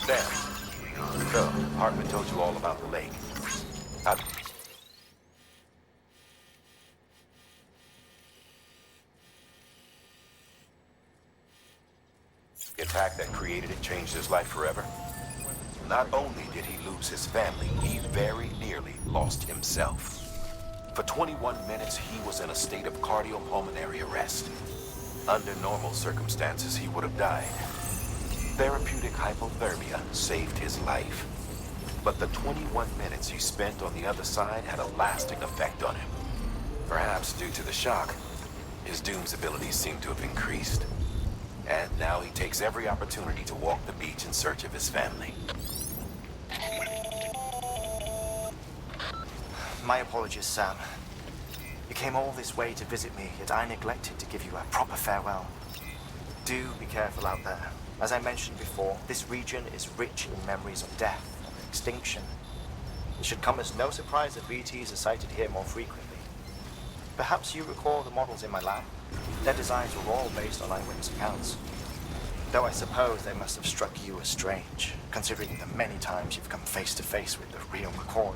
Sam, so, Hartman told you all about the lake. The attack that created it changed his life forever. Not only did he lose his family, he very nearly lost himself. For 21 minutes, he was in a state of cardiopulmonary arrest. Under normal circumstances, he would have died. Therapeutic hypothermia saved his life. But the 21 minutes he spent on the other side had a lasting effect on him. Perhaps due to the shock, his Doom's abilities seem to have increased. And now he takes every opportunity to walk the beach in search of his family. My apologies, Sam. You came all this way to visit me, yet I neglected to give you a proper farewell. Do be careful out there. As I mentioned before, this region is rich in memories of death and extinction. It should come as no surprise that BTs are sighted here more frequently. Perhaps you recall the models in my lab? Their designs were all based on eyewitness accounts. Though I suppose they must have struck you as strange, considering the many times you've come face to face with the real McCoy.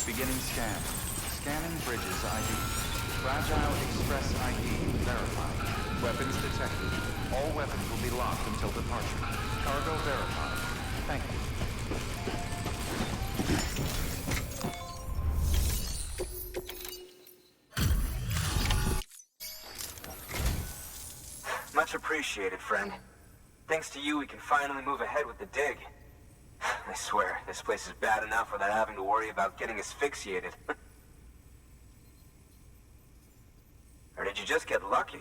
Beginning scan. Scanning bridges ID. Fragile Express ID verified. Weapons detected. All weapons will be locked until departure. Cargo verified. Thank you. Much appreciated, friend. Thanks to you, we can finally move ahead with the dig. I swear, this place is bad enough without having to worry about getting asphyxiated. Or did you just get lucky?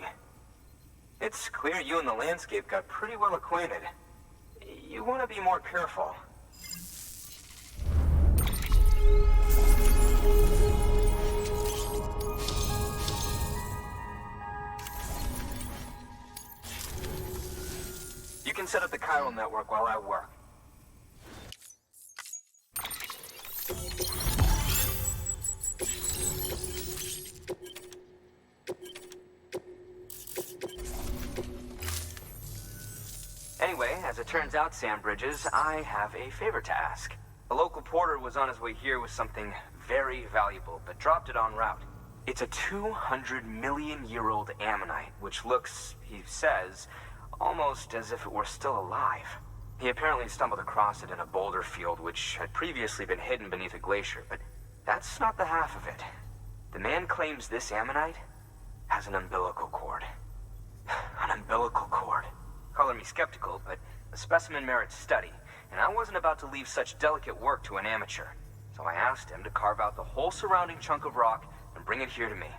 It's clear you and the landscape got pretty well acquainted. You want to be more careful. You can set up the chiral network while I work. Anyway, as it turns out, Sam Bridges, I have a favor to ask. A local porter was on his way here with something very valuable, but dropped it en route. It's a 200-million-year-old ammonite, which looks, he says, almost as if it were still alive. He apparently stumbled across it in a boulder field which had previously been hidden beneath a glacier, but that's not the half of it. The man claims this ammonite has an umbilical cord. An umbilical cord. Color me skeptical, but the specimen merits study, and I wasn't about to leave such delicate work to an amateur. So I asked him to carve out the whole surrounding chunk of rock and bring it here to me.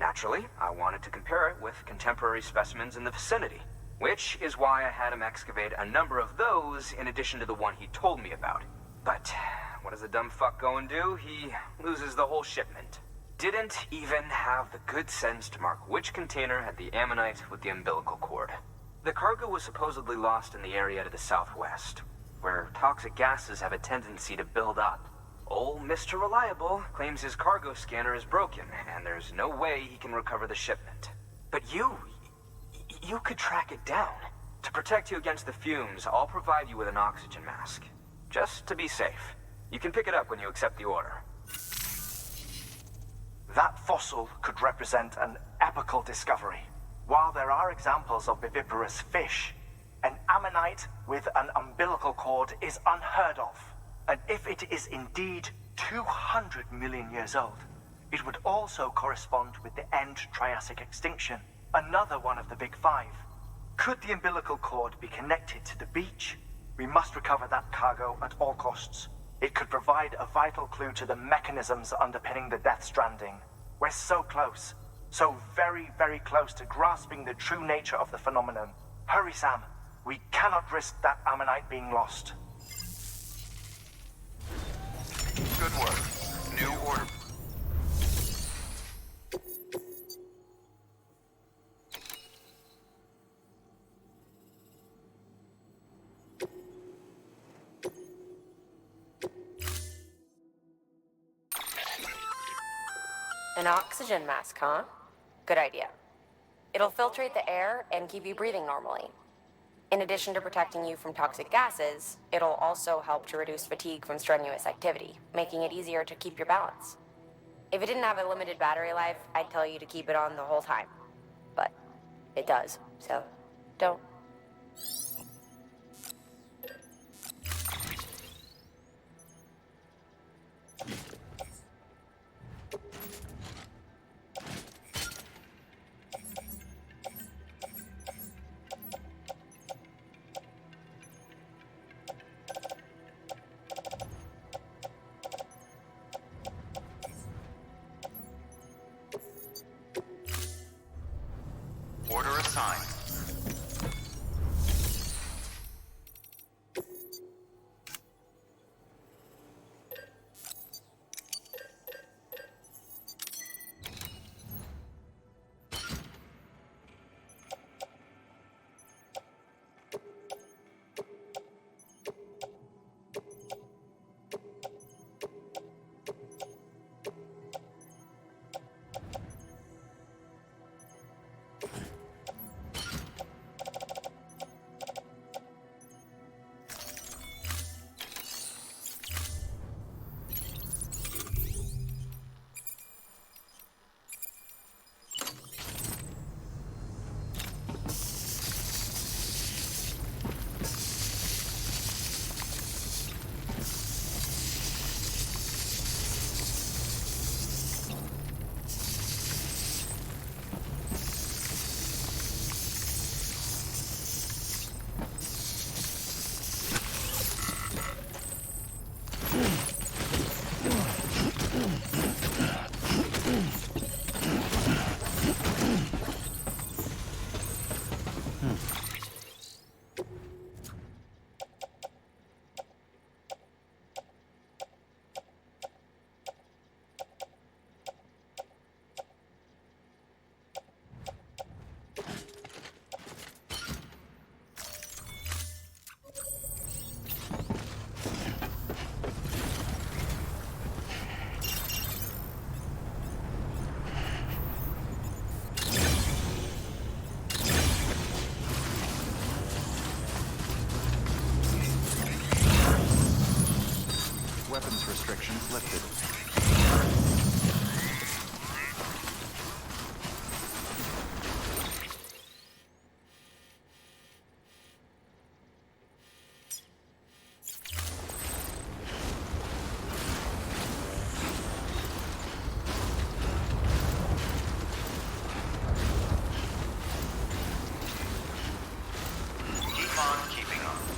Naturally, I wanted to compare it with contemporary specimens in the vicinity, which is why I had him excavate a number of those in addition to the one he told me about. But what does the dumb fuck go and do? He loses the whole shipment. Didn't even have the good sense to mark which container had the ammonite with the umbilical cord. The cargo was supposedly lost in the area to the southwest, where toxic gases have a tendency to build up. Old Mr. Reliable claims his cargo scanner is broken, and there's no way he can recover the shipment. But you could track it down. To protect you against the fumes, I'll provide you with an oxygen mask. Just to be safe. You can pick it up when you accept the order. That fossil could represent an epical discovery. While there are examples of viviparous fish, an ammonite with an umbilical cord is unheard of. And if it is indeed 200 million years old, it would also correspond with the end Triassic extinction, another one of the Big Five. Could the umbilical cord be connected to the beach? We must recover that cargo at all costs. It could provide a vital clue to the mechanisms underpinning the Death Stranding. We're so close. So very, very close to grasping the true nature of the phenomenon. Hurry, Sam. We cannot risk that ammonite being lost. Good work. New order. An oxygen mask, huh? Good idea. It'll filtrate the air and keep you breathing normally. In addition to protecting you from toxic gases, it'll also help to reduce fatigue from strenuous activity, making it easier to keep your balance. If it didn't have a limited battery life, I'd tell you to keep it on the whole time. But it does, so don't. Order assigned. lifted. Keep on keeping on.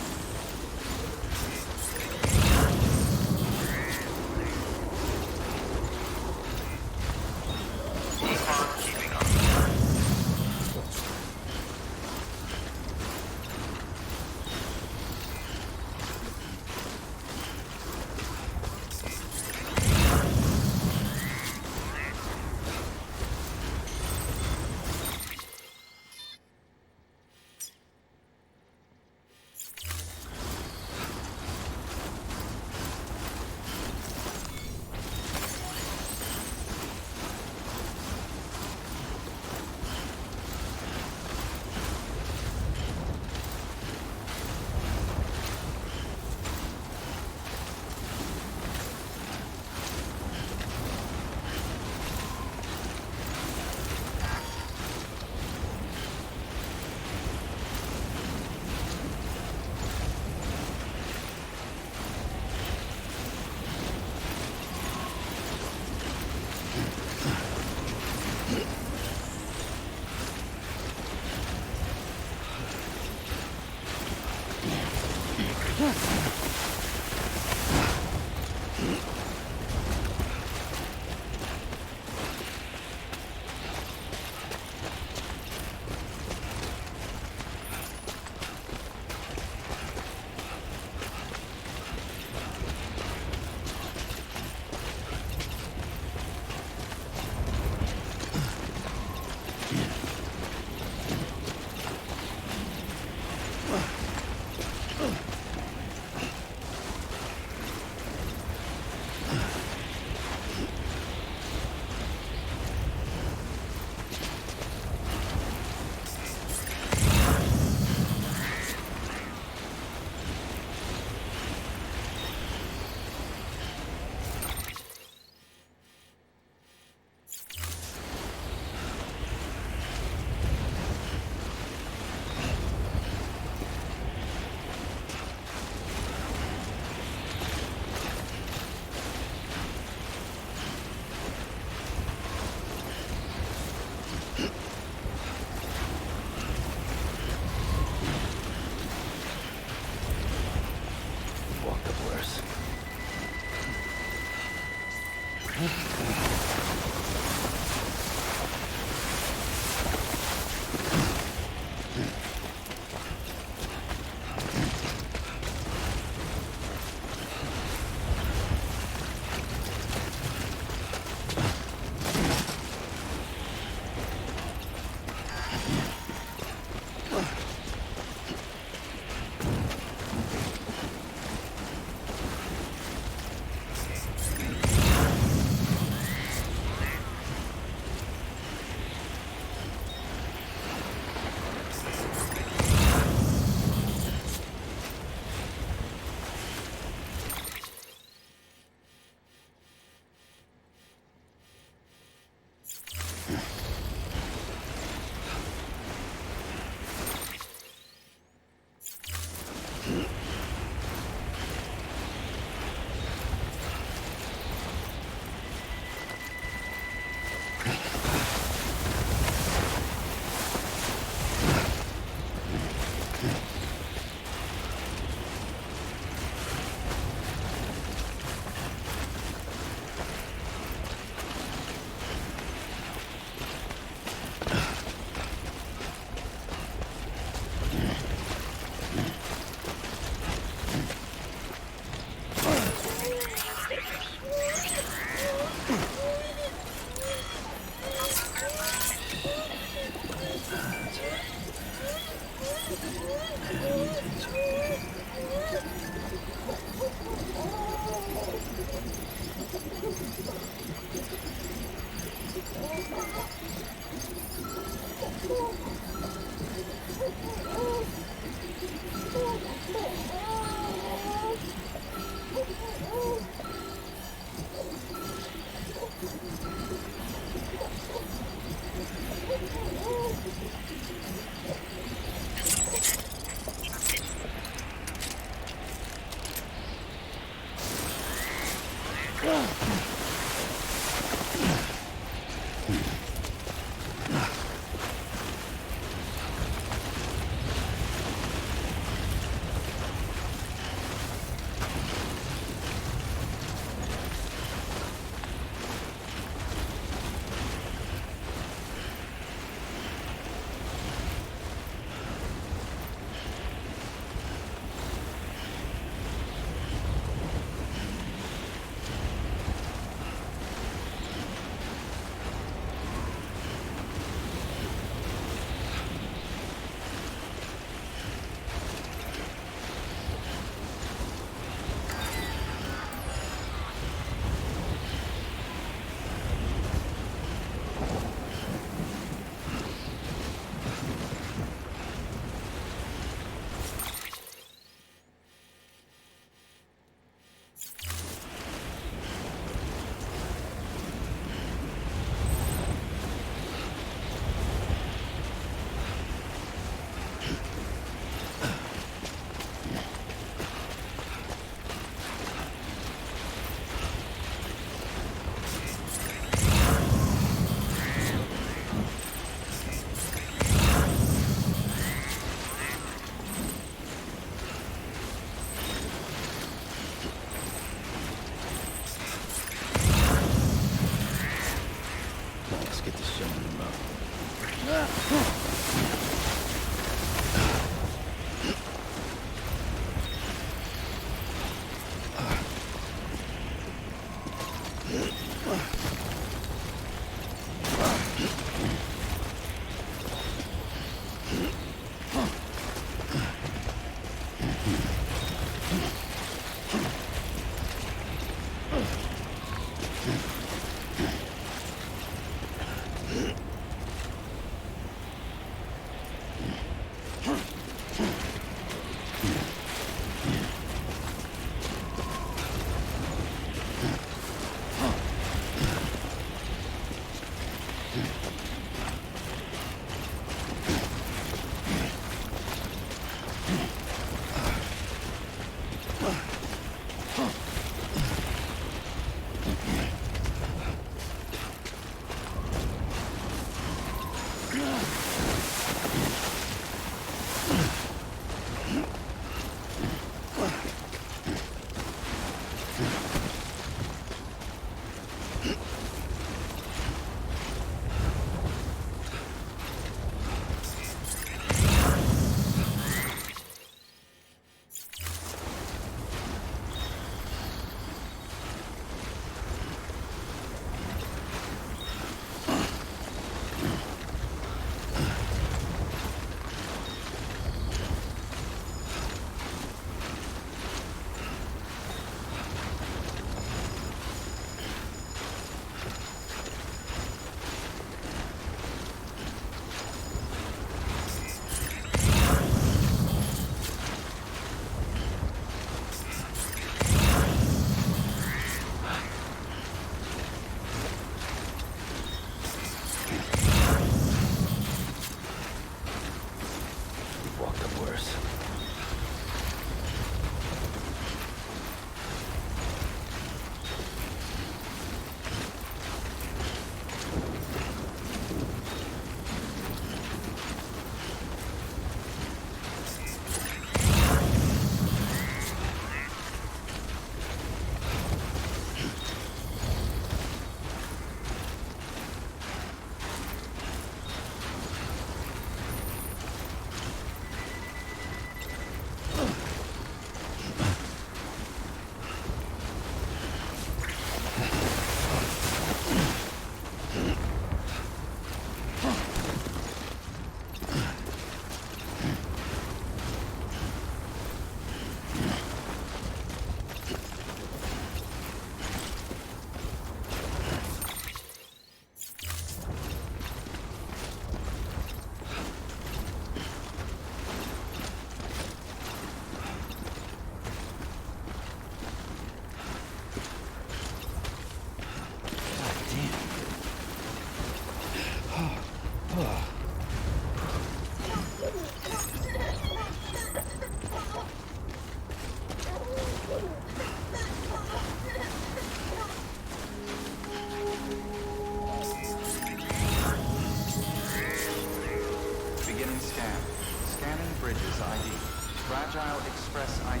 Fragile Express ID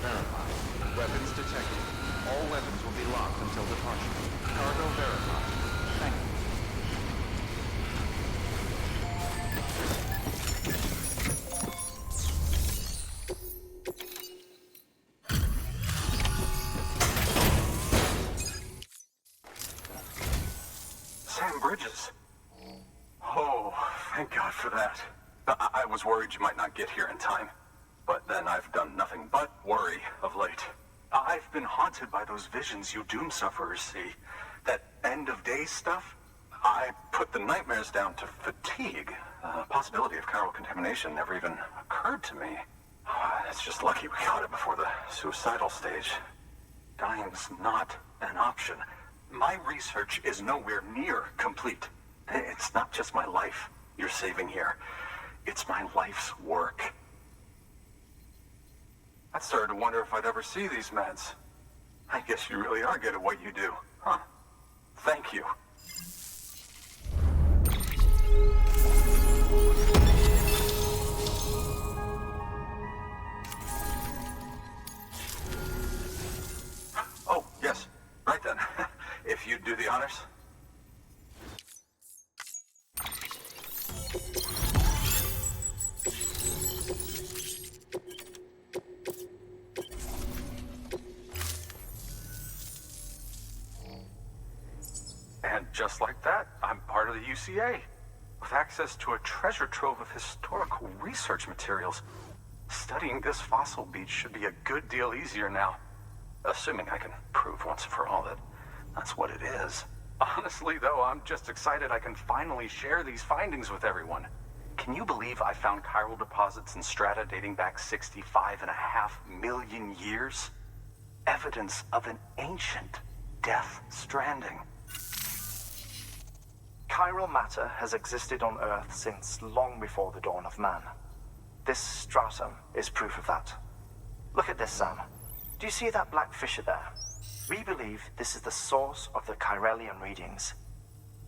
verified. Weapons detected. All weapons will be locked until departure. Cargo verified. Thank you. Sam Bridges. Oh, thank God for that. I was worried you might not get here in time. But then I've done nothing but worry of late. I've been haunted by those visions you Doom sufferers see. That end-of-day stuff. I put the nightmares down to fatigue. The possibility of chiral contamination never even occurred to me. It's just lucky we caught it before the suicidal stage. Dying's not an option. My research is nowhere near complete. It's not just my life you're saving here. It's my life's work. I started to wonder if I'd ever see these meds. I guess you really are good at what you do, huh? Thank you. Oh, yes. Right then. If you'd do the honors. And just like that, I'm part of the UCA, with access to a treasure trove of historical research materials. Studying this fossil beach should be a good deal easier now. Assuming I can prove once and for all that that's what it is. Honestly, though, I'm just excited I can finally share these findings with everyone. Can you believe I found chiral deposits in strata dating back 65.5 million years? Evidence of an ancient death stranding. Chiral matter has existed on Earth since long before the dawn of man. This stratum is proof of that. Look at this, Sam. Do you see that black fissure there? We believe this is the source of the Chiralian readings.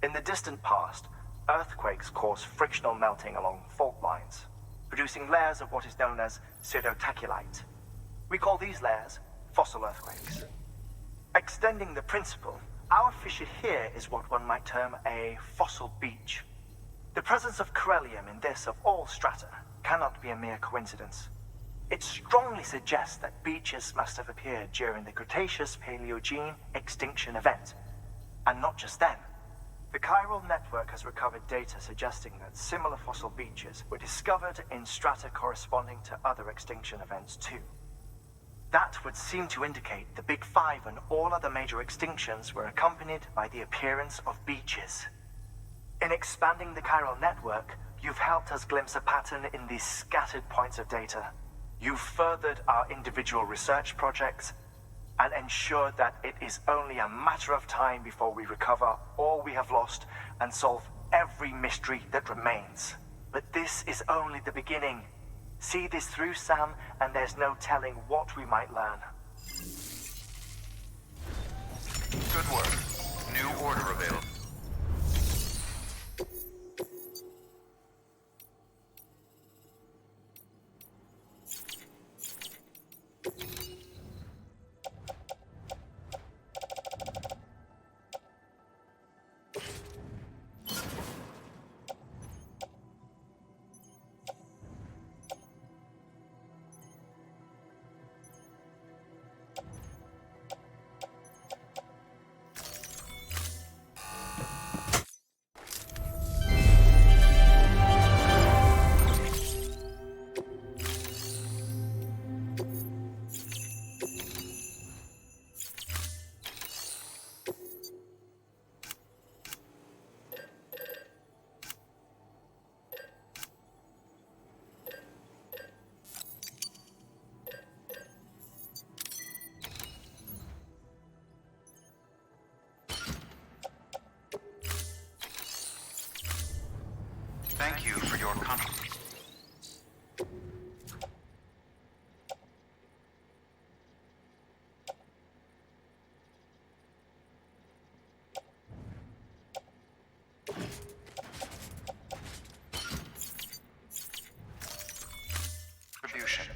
In the distant past, earthquakes cause frictional melting along fault lines, producing layers of what is known as pseudotachylite. We call these layers fossil earthquakes. Extending the principle, our fissure here is what one might term a fossil beach. The presence of Chiralium in this of all strata cannot be a mere coincidence. It strongly suggests that beaches must have appeared during the Cretaceous-Paleogene extinction event. And not just then. The chiral network has recovered data suggesting that similar fossil beaches were discovered in strata corresponding to other extinction events too. That would seem to indicate the Big Five and all other major extinctions were accompanied by the appearance of beaches. In expanding the chiral network, you've helped us glimpse a pattern in these scattered points of data. You've furthered our individual research projects and ensured that it is only a matter of time before we recover all we have lost and solve every mystery that remains. But this is only the beginning. See this through, Sam, and there's no telling what we might learn. Good work. New order available. Thank you for your contribution.